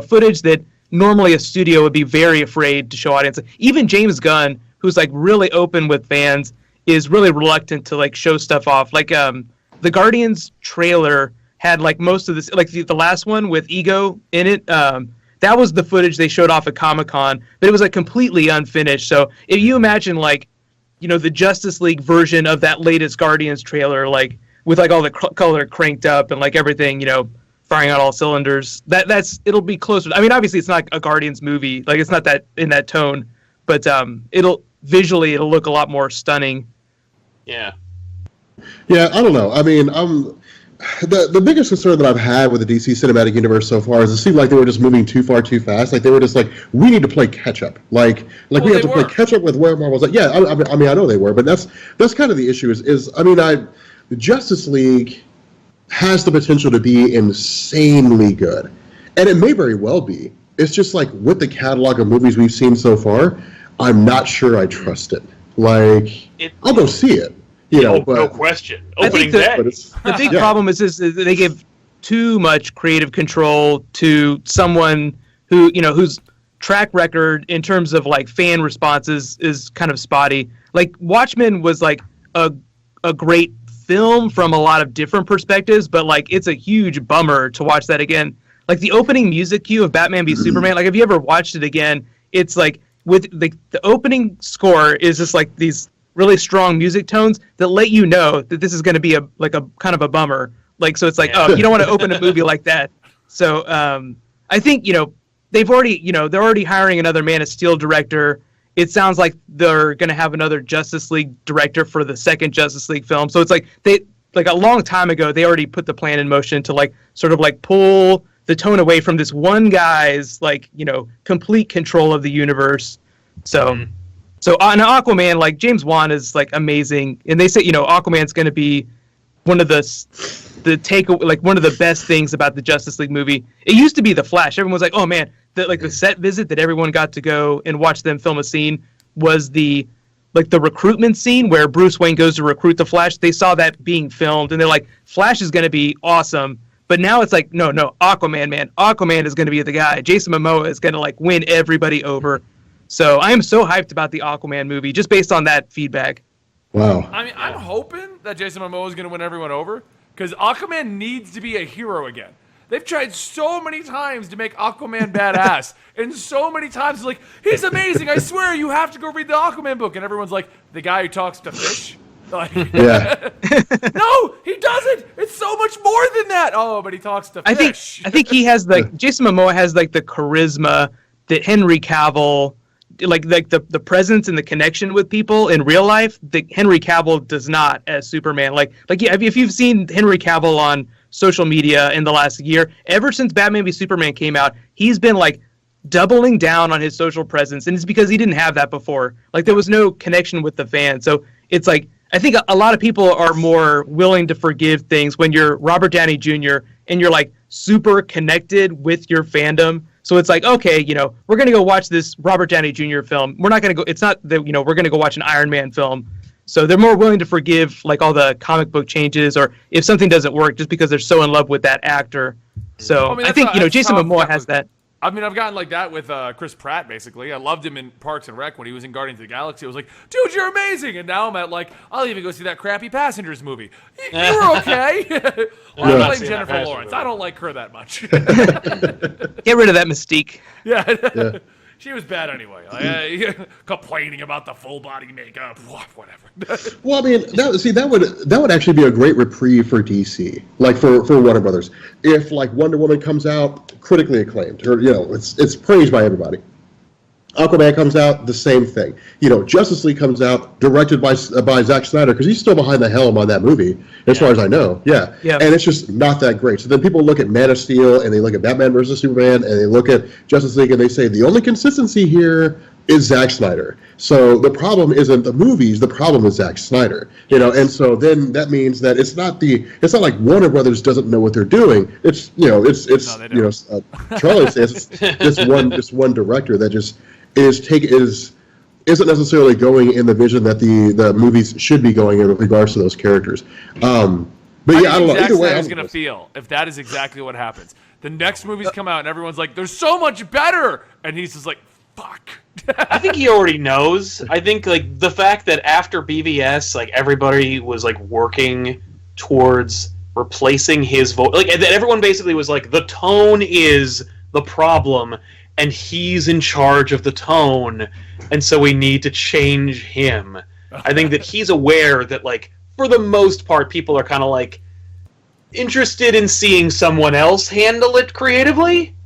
footage that normally a studio would be very afraid to show audience. Even James Gunn, who's really open with fans, is really reluctant to show stuff off. The Guardians trailer had most of this, the last one with Ego in it. That was the footage they showed off at Comic-Con, but it was completely unfinished. So if you imagine the Justice League version of that latest Guardians trailer, with all the color cranked up and everything, firing on all cylinders, it'll be closer. I mean, obviously it's not a Guardians movie, it's not that in that tone, but it'll look a lot more stunning. Yeah. Yeah, I don't know. I mean, the biggest concern that I've had with the DC Cinematic Universe so far is it seemed like they were just moving too far too fast. They were just we need to play catch up. We have to play catch up with where Marvel's at. Yeah, I mean, I know they were, but that's kind of the issue. The Justice League has the potential to be insanely good, and it may very well be. It's just with the catalog of movies we've seen so far, I'm not sure I trust it. I'll go see it. But no question. I think the big problem is that they give too much creative control to someone who, whose track record in terms of fan responses is kind of spotty. Watchmen was a great film from a lot of different perspectives, but it's a huge bummer to watch that again. The opening music cue of Batman v Superman, if you ever watched it again, it's with the opening score is just these really strong music tones that let you know that this is going to be a kind of a bummer. So it's oh, you don't want to open a movie like that. So I think they're already hiring another Man of Steel director. It sounds like they're going to have another Justice League director for the second Justice League film. So it's they a long time ago they already put the plan in motion to sort of pull the tone away from this one guy's complete control of the universe. So. So on Aquaman, James Wan is amazing, and they say Aquaman's going to be one of the one of the best things about the Justice League movie. It used to be the Flash. Everyone was oh man, the set visit that everyone got to go and watch them film a scene was the recruitment scene where Bruce Wayne goes to recruit the Flash. They saw that being filmed, and they're Flash is going to be awesome. But now it's no, Aquaman, man, Aquaman is going to be the guy. Jason Momoa is going to win everybody over. So I am so hyped about the Aquaman movie just based on that feedback. Wow. I mean, I'm hoping that Jason Momoa is going to win everyone over because Aquaman needs to be a hero again. They've tried so many times to make Aquaman badass, and so many times it's like, he's amazing, I swear, you have to go read the Aquaman book. And everyone's like, the guy who talks to fish? Like, Yeah. no, he doesn't. It's so much more than that. Oh, but he talks to fish. I think he has Jason Momoa has like the charisma that Henry Cavill, like the presence and the connection with people in real life that Henry Cavill does not as Superman. Like yeah, if you've seen Henry Cavill on social media in the last year, ever since Batman v Superman came out, he's been like doubling down on his social presence, and it's because he didn't have that before. Like there was no connection with the fans, so it's like I think a lot of people are more willing to forgive things when you're Robert Downey Jr. and you're like super connected with your fandom. So it's like, okay, we're going to go watch this Robert Downey Jr. film. We're not going to go, it's not that, we're going to go watch an Iron Man film. So they're more willing to forgive like all the comic book changes, or if something doesn't work just because they're so in love with that actor. So I think, Jason Momoa has that. I mean, I've gotten like that with Chris Pratt, basically. I loved him in Parks and Rec when he was in Guardians of the Galaxy. I was like, dude, you're amazing. And now I'm at like, I'll even go see that crappy Passengers movie. You were okay. I blame Jennifer Lawrence. I don't like her that much. Get rid of that mystique. Yeah. She was bad anyway. Complaining about the full body makeup, whatever. Well, I mean, that would actually be a great reprieve for DC, like for Warner Brothers, if like Wonder Woman comes out critically acclaimed, or it's praised by everybody. Aquaman comes out, the same thing. Justice League comes out, directed by Zack Snyder, because he's still behind the helm on that movie, as far as I know. Yeah. And it's just not that great. So then people look at Man of Steel, and they look at Batman versus Superman, and they look at Justice League, and they say, the only consistency here is Zack Snyder. So the problem isn't the movies, the problem is Zack Snyder. And so then that means that it's not like Warner Brothers doesn't know what they're doing. It's Charlie says it's one director that just isn't necessarily going in the vision that the movies should be going in with regards to those characters. But I don't know. Either way, Snyder's going to feel if that is exactly what happens. The next movies come out and everyone's like, "They're so much better," and he's just like, "Fuck." I think he already knows. I think like the fact that after BVS, like everybody was like working towards replacing his voice, like that everyone basically was like, the tone is the problem. And he's in charge of the tone, and so we need to change him. I think that he's aware that, like, for the most part, people are kind of, like, interested in seeing someone else handle it creatively.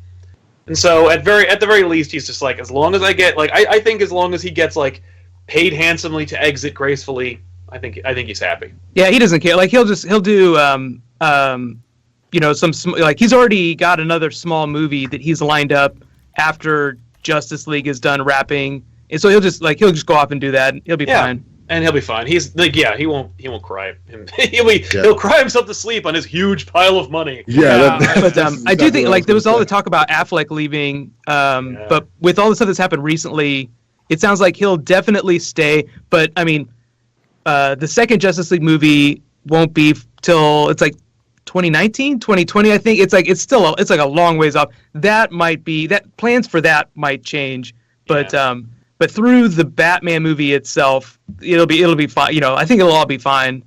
And so, at the very least, he's just like, as long as I get, like, I think as long as he gets, like, paid handsomely to exit gracefully, I think he's happy. Yeah, he doesn't care. Like, he'll do, he's already got another small movie that he's lined up after Justice League is done wrapping, and so he'll just go off and do that. And he'll be fine. And he'll be fine. He's like, he won't cry. He'll cry himself to sleep on his huge pile of money. Yeah, but I do think like there was all the talk about Affleck leaving, but with all the stuff that's happened recently, it sounds like he'll definitely stay. But I mean, the second Justice League movie won't be till it's like 2019, 2020, I think. It's like a long ways off. Plans for that might change, but through the Batman movie itself, it'll be fine. I think it'll all be fine.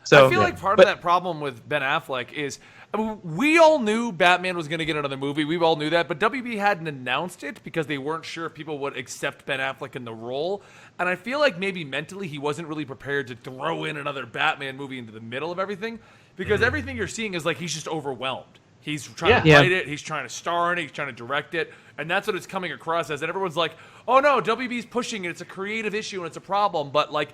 So I feel like part of that problem with Ben Affleck is, I mean, we all knew Batman was going to get another movie. We all knew that, but WB hadn't announced it because they weren't sure if people would accept Ben Affleck in the role. And I feel like maybe mentally he wasn't really prepared to throw in another Batman movie into the middle of everything, because everything you're seeing is like he's just overwhelmed. He's trying to write it, he's trying to star in it, he's trying to direct it, and that's what it's coming across as. And everyone's like, oh no, WB's pushing it, it's a creative issue and it's a problem. But like,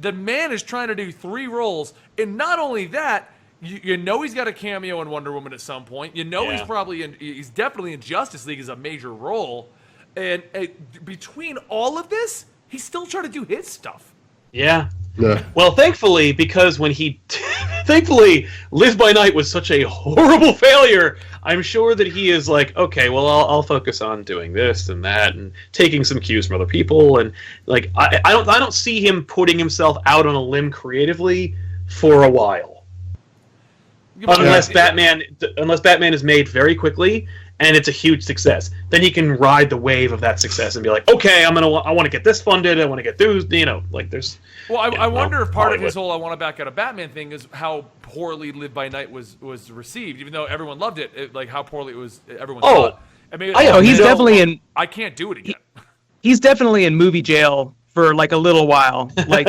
the man is trying to do 3 roles, and not only that, you know he's got a cameo in Wonder Woman at some point. You know he's definitely in Justice League as a major role. And between all of this, he's still trying to do his stuff. Yeah. Well, thankfully, because when thankfully, Live by Night was such a horrible failure, I'm sure that he is like, okay, well, I'll focus on doing this and that and taking some cues from other people. And like, I don't see him putting himself out on a limb creatively for a while. Unless Batman is made very quickly and it's a huge success, then you can ride the wave of that success and be like, okay, I want to get this funded, I want to get those, like there's. Well, I wonder if part of his whole "I want to back out a Batman" thing is how poorly Live by Night was received, even though everyone loved it, like how poorly it was. Everyone thought. I mean, he's definitely in. I can't do it again. He's definitely in movie jail for like a little while. Like,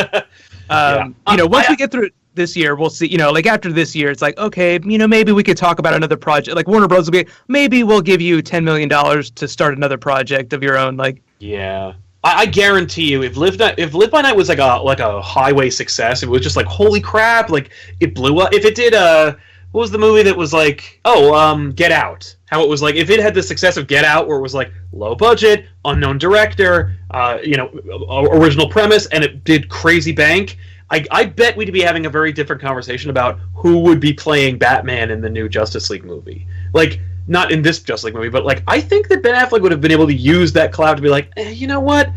once we get through this year, we'll see. Like after this year, it's like, okay, maybe we could talk about another project. Like Warner Bros. Will be, maybe we'll give you $10 million to start another project of your own. Like, yeah, I guarantee you, if Live by Night was like a highway success, it was just like, holy crap, like it blew up. If it did, what was the movie that was like, Get Out? How it was like, if it had the success of Get Out, where it was like low budget, unknown director, original premise, and it did crazy bank, I bet we'd be having a very different conversation about who would be playing Batman in the new Justice League movie. Like, not in this Justice League movie, but like, I think that Ben Affleck would have been able to use that clout to be like, you know what?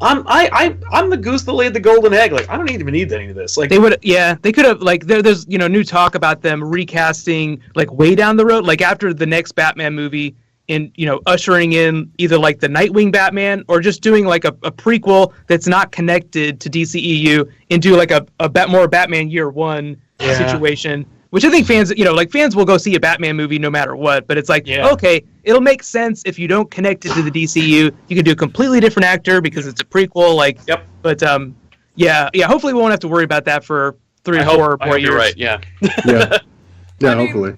I'm the goose that laid the golden egg. Like, I don't even need any of this. Like, they could have, like, there's new talk about them recasting like way down the road, like after the next Batman movie, in ushering in either like the Nightwing Batman or just doing like a prequel that's not connected to DCEU and do like a more Batman Year One situation. Which I think fans will go see a Batman movie no matter what, but it's like, okay, it'll make sense if you don't connect it to the DCU. You can do a completely different actor because it's a prequel. Like, yep. But hopefully we won't have to worry about that for 3 or 4 more years. You're right. Yeah. Yeah, hopefully.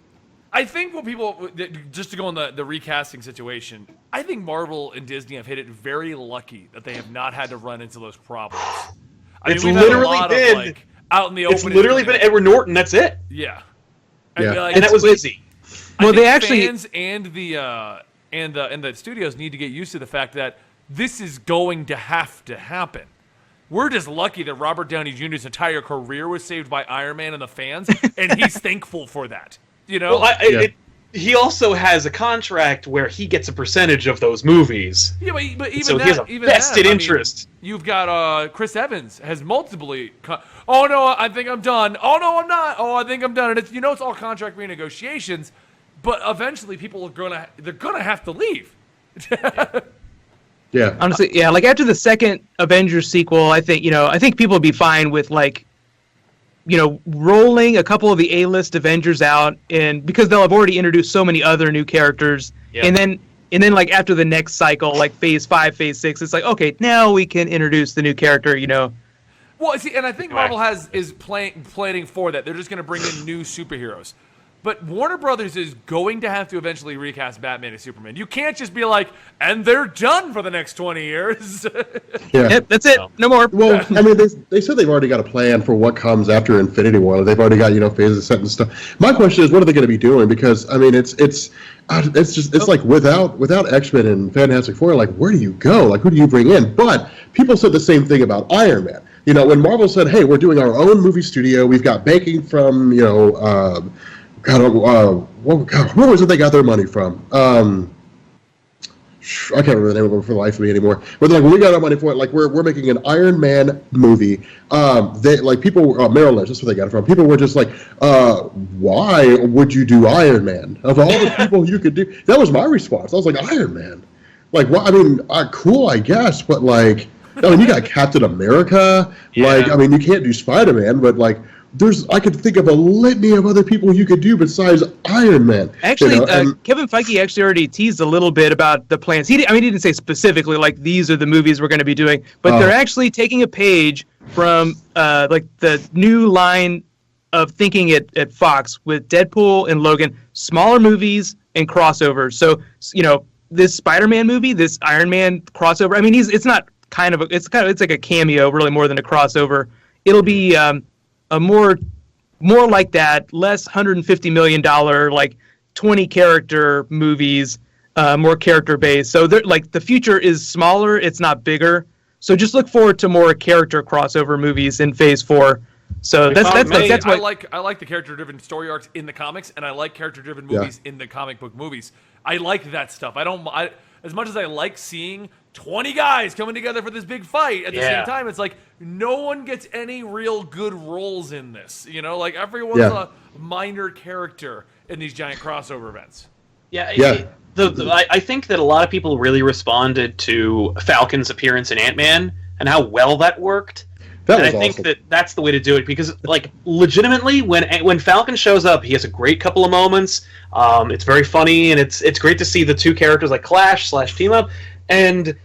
I think what people, just to go on the recasting situation, I think Marvel and Disney have hit it very lucky that they have not had to run into those problems. It's literally been out in the open. It's literally been Edward Norton. That's it. Yeah. Yeah. And that was busy. Well, they actually fans and the studios need to get used to the fact that this is going to have to happen. We're just lucky that Robert Downey Jr.'s entire career was saved by Iron Man and the fans, and he's thankful for that. Well, he also has a contract where he gets a percentage of those movies. Yeah, but even so that, he has a vested interest. You've got Chris Evans has multiply. Oh no, I think I'm done. Oh no, I'm not. Oh, I think I'm done. And it's it's all contract renegotiations, but eventually people are gonna have to leave. Yeah. Honestly, yeah. Like after the second Avengers sequel, I think people would be fine with like, rolling a couple of the A-list Avengers out, and because they'll have already introduced so many other new characters, and then like after the next cycle, like Phase 5, Phase 6, it's like, okay, now we can introduce the new character. Well, see, and I think Marvel is planning for that. They're just going to bring in new superheroes. But Warner Brothers is going to have to eventually recast Batman and Superman. You can't just be like, and they're done for the next 20 years. Yeah. Yep, that's it. No more. Well, I mean, they said they've already got a plan for what comes after Infinity War. They've already got phases set and stuff. My question is, what are they going to be doing? Because I mean, it's like without X-Men and Fantastic Four, like where do you go? Like who do you bring in? But people said the same thing about Iron Man. When Marvel said, hey, we're doing our own movie studio, we've got banking from where was it they got their money from? I can't remember the name of them for the life of me anymore. But they're like, when we got our money for it, like we're making an Iron Man movie. They like people, Merrill Lynch, that's where they got it from. People were just like, why would you do Iron Man? Of all the people you could do, that was my response. I was like, Iron Man, like what? I mean, cool, I guess, but like, I mean, you got Captain America. Yeah. Like, I mean, you can't do Spider-Man, but like. I could think of a litany of other people you could do besides Iron Man. Actually, Kevin Feige actually already teased a little bit about the plans. He didn't say specifically like these are the movies we're going to be doing, but they're actually taking a page from like the new line of thinking at Fox with Deadpool and Logan, smaller movies and crossovers. So this Spider-Man movie, this Iron Man crossover. I mean, it's like a cameo, really more than a crossover. It'll be a more like that, less $150 million, like 20 character movies, more character based. So like the future is smaller, it's not bigger. So just look forward to more character crossover movies in Phase 4. So that's what I like the character driven story arcs in the comics, and I like character driven movies in the comic book movies. I like that stuff. As much as I like seeing 20 guys coming together for this big fight at the same time, it's like no one gets any real good roles in this. Like everyone's a minor character in these giant crossover events. Yeah. I think that a lot of people really responded to Falcon's appearance in Ant-Man and how well that worked. That was I think awesome. that that's the way to do it because, like, legitimately, when Falcon shows up, he has a great couple of moments. It's very funny, and it's great to see the two characters like clash / team up, and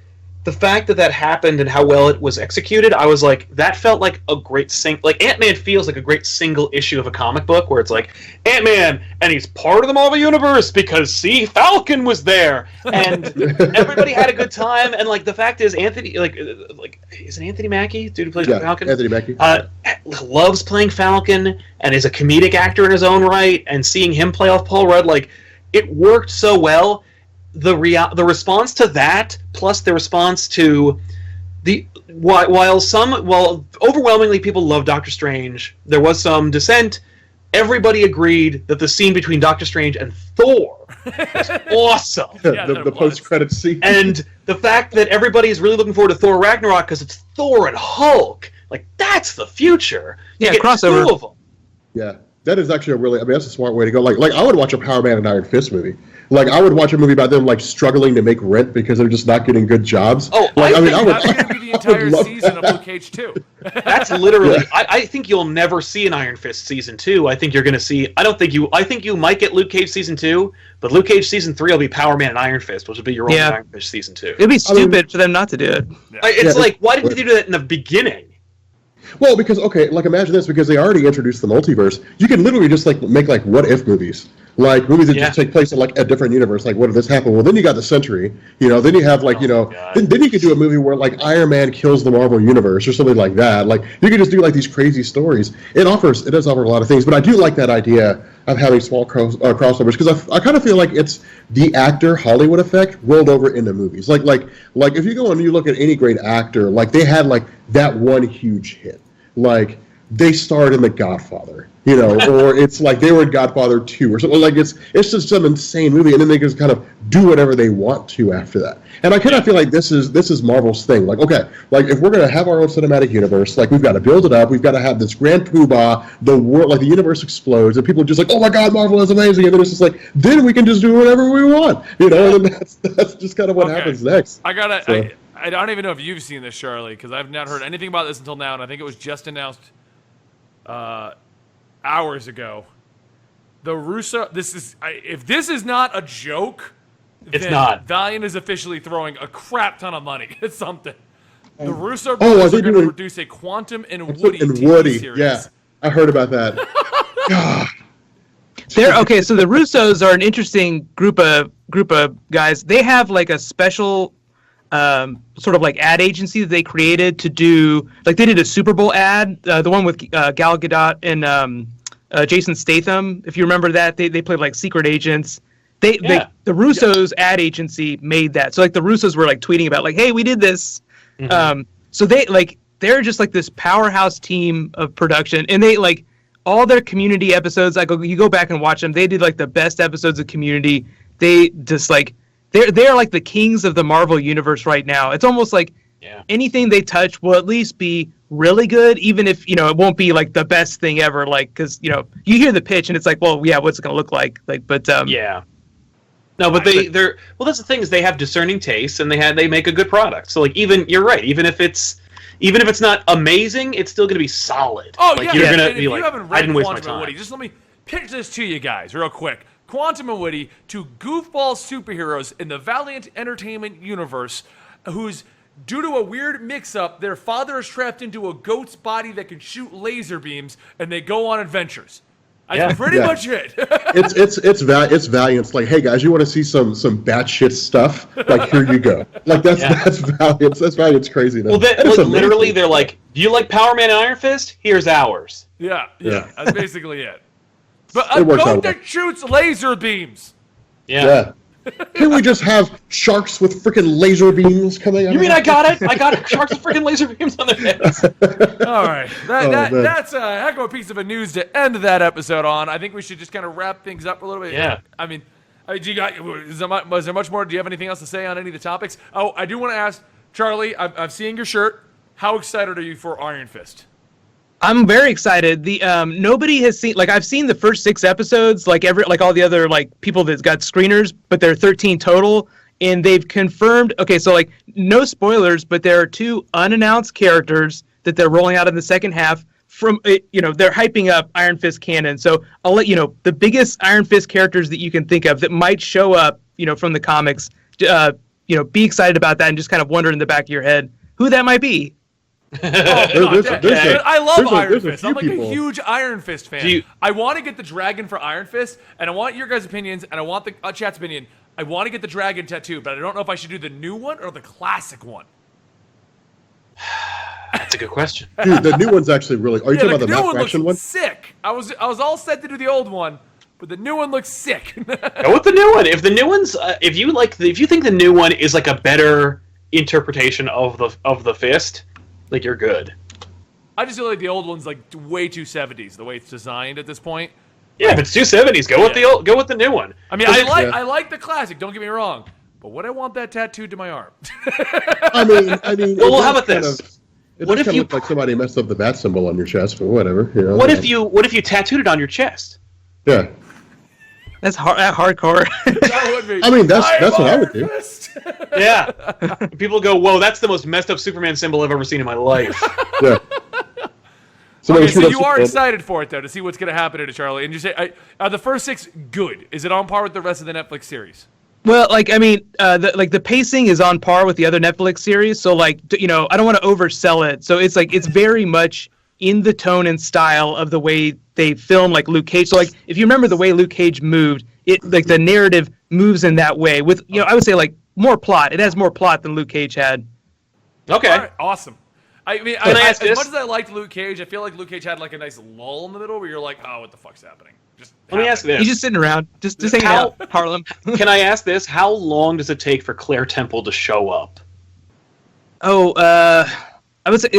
the fact that happened and how well it was executed, I was like, that felt like a great like Ant-Man feels like a great single issue of a comic book where it's like Ant-Man and he's part of the Marvel Universe because see, Falcon was there and everybody had a good time, and like the fact is Anthony like is it Anthony Mackie, dude who plays Falcon? Anthony Mackie. Loves playing Falcon and is a comedic actor in his own right, and seeing him play off Paul Rudd, like it worked so well. The response to that, plus the response to while overwhelmingly people love Doctor Strange, there was some dissent. Everybody agreed that the scene between Doctor Strange and Thor was awesome. The post-credit scene, and the fact that everybody is really looking forward to Thor Ragnarok because it's Thor and Hulk, like that's the future. You get crossover. Two of them. Yeah, that is actually that's a smart way to go. Like I would watch a Power Man and Iron Fist movie. Like I would watch a movie about them like struggling to make rent because they're just not getting good jobs. Oh, like That's going to be the entire season of Luke Cage 2. That's literally. I think you'll never see an Iron Fist season 2. I think you're going to see. I think you might get Luke Cage season 2, but Luke Cage season 3 will be Power Man and Iron Fist, which will be your own Iron Fist season 2. It'd be stupid for them not to do it. It's like, why didn't they do that in the beginning? Well, because like imagine this, because they already introduced the multiverse. You can literally just like make like what if movies. Like movies that just take place in like a different universe. Like, what if this happened? Well, then you got the Century. Then you have like then you could do a movie where like Iron Man kills the Marvel Universe or something like that. Like you could just do like these crazy stories. It does offer a lot of things, but I do like that idea of having small crossovers because I kind of feel like it's the actor Hollywood effect rolled over into movies. Like if you go and you look at any great actor, like they had like that one huge hit, like they starred in The Godfather, or it's like they were in Godfather 2 or something. Like it's just some insane movie, and then they just kind of do whatever they want to after that. And I kind of feel like this is Marvel's thing. Like, okay, like if we're gonna have our own cinematic universe, like we've got to build it up. We've got to have this grand poobah. The world, like the universe explodes, and people are just like, oh my God, Marvel is amazing. And then it's just like, then we can just do whatever we want, And then that's just kind of what happens next. I don't even know if you've seen this, Charlie, because I've not heard anything about this until now, and I think it was just announced hours ago. The Russo. If this is not a joke, it's then not. Valiant is officially throwing a crap ton of money at something. The Russo brothers are going to produce a Quantum and Woody TV series. Yeah, I heard about that. So the Russos are an interesting group of guys. They have like a special sort of like ad agency that they created to do, like they did a Super Bowl ad, the one with Gal Gadot and Jason Statham. If you remember that, they played like secret agents. The Russos ad agency made that. So like the Russos were like tweeting about like, hey, we did this. Mm-hmm. So they're just like this powerhouse team of production, and they like all their Community episodes. Like you go back and watch them, they did like the best episodes of Community. They just like they're like the kings of the Marvel universe right now. It's almost like anything they touch will at least be really good, even if it won't be like the best thing ever. Like because you hear the pitch and it's like, well, yeah, what's it gonna look like? Like, but No, but they're that's the thing is they have discerning tastes and they make a good product. So like you're right, even if it's not amazing, it's still gonna be solid. Oh like, yeah, you're gonna be if like, you haven't I read didn't waste my Quantum and time. Woody, just let me pitch this to you guys real quick. Quantum and Woody, two goofball superheroes in the Valiant Entertainment universe, who's due to a weird mix-up, their father is trapped into a goat's body that can shoot laser beams, and they go on adventures. That's pretty much it. it's Valiant's like, hey guys, you want to see some batshit stuff? Like here you go. Like that's Valiant's. That's Valiant's craziness. Well, literally, they're like, do you like Power Man and Iron Fist? Here's ours. Yeah. That's basically it. But a goat that shoots laser beams. Yeah. Can we just have sharks with freaking laser beams coming out? You mean I got it? I got it. Sharks with freaking laser beams on their heads. All right. That's a heck of a piece of news to end that episode on. I think we should just kind of wrap things up a little bit. Yeah. I mean, was there much more? Do you have anything else to say on any of the topics? Oh, I do want to ask, Charlie, I'm seeing your shirt. How excited are you for Iron Fist? I'm very excited. The nobody has seen, like, I've seen the first 6 episodes, like all the other like people that got screeners, but there are 13 total, and they've confirmed. Okay, so like no spoilers, but there are 2 unannounced characters that they're rolling out in the second half. From they're hyping up Iron Fist canon, so I'll let you know the biggest Iron Fist characters that you can think of that might show up, from the comics. Be excited about that and just kind of wonder in the back of your head who that might be. I love Iron Fist. I'm like people. a huge Iron Fist fan. I want to get the dragon for Iron Fist, and I want your guys' opinions, and I want the chat's opinion. I want to get the dragon tattoo, but I don't know if I should do the new one or the classic one. That's a good question. Dude, the new one's actually really... Are you talking about the new Matt Fraction one? Sick. I was all set to do the old one, but the new one looks sick. Go with the new one. If the new one's, if you think the new one is like a better interpretation of the fist, like you're good. I just feel like the old one's like way too 70s the way it's designed at this point. Yeah, if it's 270s, go with the new one. I mean, I like the classic. Don't get me wrong, but would I want that tattooed to my arm? I mean. Well, how about this? What if you look like somebody messed up the bat symbol on your chest, but whatever. What if you tattooed it on your chest? Yeah. That's hardcore. That would be. I mean, that's what I would do. Yeah. People go, whoa, that's the most messed up Superman symbol I've ever seen in my life. Yeah. So you are excited for it, though, to see what's going to happen to Charlie. And you say, are the first 6 good? Is it on par with the rest of the Netflix series? Well, the pacing is on par with the other Netflix series. So, I don't want to oversell it. So it's very much in the tone and style of the way they film, like Luke Cage. So, if you remember the way Luke Cage moved, the narrative moves in that way with, I would say more plot. It has more plot than Luke Cage had. Okay. All right, awesome. I mean, as much as I liked Luke Cage, I feel like Luke Cage had a nice lull in the middle where you're like, oh, what the fuck's happening? Let me ask this. He's just sitting around, just hanging out, Harlem. Can I ask this? How long does it take for Claire Temple to show up? Oh, I would say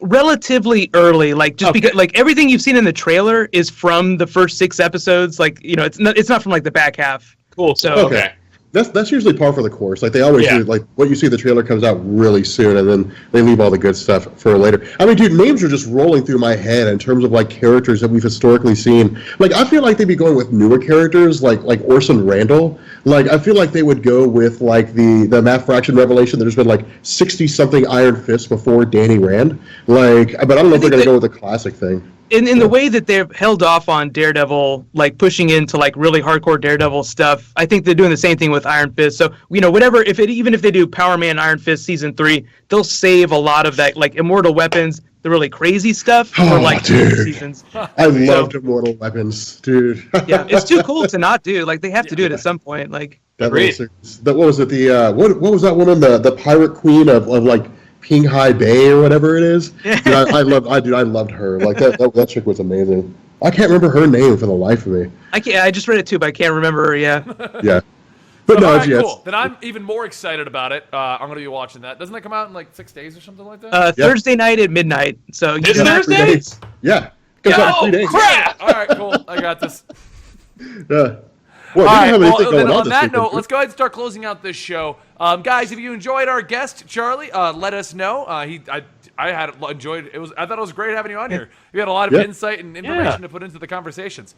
relatively early, because everything you've seen in the trailer is from the first 6 episodes. It's not from the back half. Cool. So okay. That's usually par for the course. They always do. What you see, the trailer comes out really soon, and then they leave all the good stuff for later. I mean, dude, names are just rolling through my head in terms of characters that we've historically seen. I feel like they'd be going with newer characters, like Orson Randall. I feel like they would go with the Matt Fraction revelation. There's been 60-something Iron Fists before Danny Rand. But I don't know if they're gonna go with the classic thing. In the way that they've held off on Daredevil, pushing into really hardcore Daredevil stuff, I think they're doing the same thing with Iron Fist. So whatever, even if they do Power Man Iron Fist season 3, they'll save a lot of that Immortal Weapons, the really crazy stuff for future seasons. I loved Immortal Weapons, dude. Yeah, it's too cool to not do. They have to do it at some point. That what was it? What was that woman? The Pirate Queen of Qinghai Bay or whatever it is. Yeah. Dude, I loved her. That chick was amazing. I can't remember her name for the life of me. I just read it too, but I can't remember her. Yeah. Yeah. But no, right, yes. Cool. Then I'm even more excited about it. I'm going to be watching that. Doesn't that come out in 6 days or something like that? Thursday night at midnight. So This Thursday? Yeah. Oh, 3 days. crap! All right, cool. I got this. Yeah. All right, have anything then going on that weekend, note, let's go ahead and start closing out this show. Guys, if you enjoyed our guest, Charlie, let us know. I had enjoyed it. I thought it was great having you on here. You had a lot of insight and information to put into the conversations.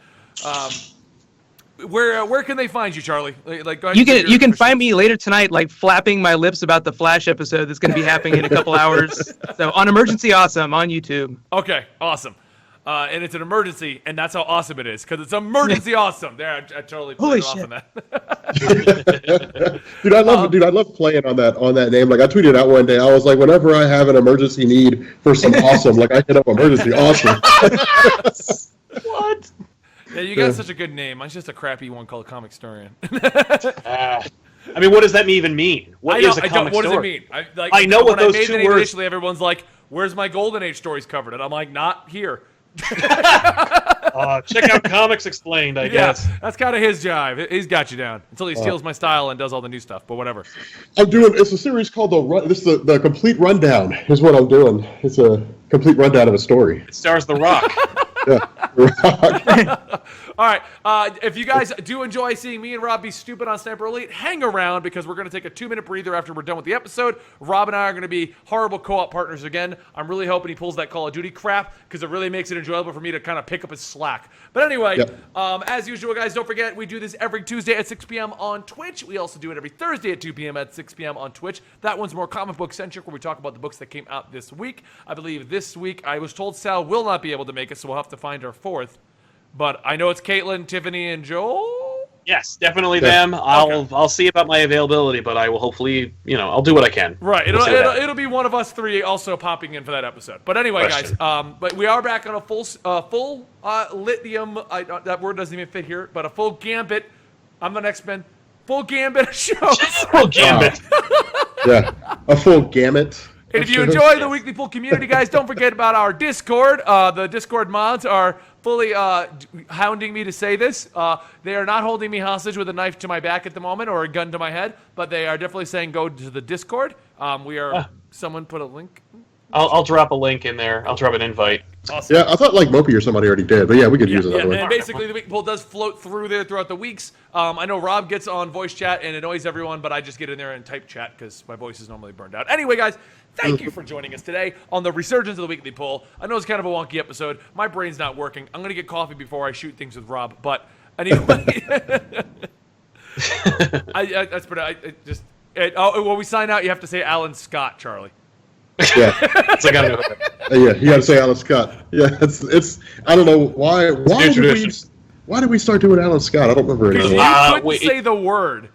Where can they find you, Charlie? Go ahead you can find me later tonight, flapping my lips about the Flash episode that's going to be happening in a couple hours. So on Emergency Awesome on YouTube. Okay, awesome. And it's an emergency, and that's how awesome it is, because it's emergency awesome. There, I totally put it off on that. Dude, I love playing on that name. I tweeted out one day. I was like, whenever I have an emergency need for some awesome, I hit up emergency awesome. What? Yeah, you got such a good name. Mine's just a crappy one called Comicstorian. I mean, what does that even mean? What is a comic what does it story? mean? I know what those 2 words. Initially, everyone's like, "Where's my Golden Age stories covered?" And I'm like, "Not here." Check out Comics Explained, I guess. That's kind of his job. He's got you down until he steals my style and does all the new stuff. But whatever. It's a series called the Complete Rundown is what I'm doing. It's a complete rundown of a story. It stars The Rock. Yeah. All right. If you guys do enjoy seeing me and Rob be stupid on Sniper Elite, hang around because we're going to take a 2-minute breather after we're done with the episode. Rob and I are going to be horrible co-op partners again. I'm really hoping he pulls that Call of Duty crap because it really makes it enjoyable for me to kind of pick up his slack. But anyway, as usual, guys, don't forget we do this every Tuesday at 6 p.m. on Twitch. We also do it every Thursday at 2 p.m. at 6 p.m. on Twitch. That one's more comic book centric where we talk about the books that came out this week. I believe this week I was told Sal will not be able to make it, so we'll have to find our fourth. But I know it's Caitlin, Tiffany, and Joel. Yes, definitely them. I'll see about my availability, but I will hopefully, I'll do what I can. Right, it'll be one of us three also popping in for that episode. But anyway, guys, but we are back on a full lithium. That word doesn't even fit here, but a full gambit. I'm the next man. Full gambit of shows. Full gambit. A full gamut. And if you enjoy the Weekly Pull community, guys, don't forget about our Discord. The Discord mods are fully hounding me to say this. They are not holding me hostage with a knife to my back at the moment or a gun to my head, but they are definitely saying go to the Discord. Someone put a link. I'll drop a link in there. I'll drop an invite. Awesome. Yeah, I thought like Mopey or somebody already did, but yeah, we could use it. And basically, the Weekly Pull does float through there throughout the weeks. I know Rob gets on voice chat and annoys everyone, but I just get in there and type chat because my voice is normally burned out. Anyway, guys, thank you for joining us today on the resurgence of the Weekly Pull. I know it's kind of a wonky episode. My brain's not working. I'm going to get coffee before I shoot things with Rob. But anyway, that's pretty. When we sign out, you have to say Alan Scott, Charlie. Yeah. So I gotta know that. Yeah, you got to say Alan Scott. Yeah, it's. I don't know why. Why did we start doing Alan Scott? I don't remember Because anymore. you couldn't say the word.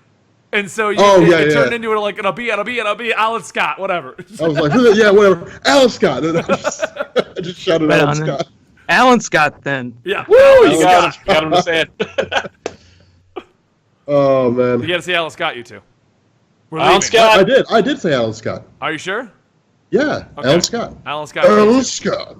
And so it turned into like it'll be Alan Scott, whatever. I was like, yeah, whatever. Alan Scott. And I just shouted Alan Scott. Alan Scott, then. Yeah. Woo! You got him to say it. Oh man. You got to say Alan Scott, you two. Alan Scott. I did say Alan Scott. Are you sure? Yeah, Okay. Alan Scott. Alan Scott. Alan Scott.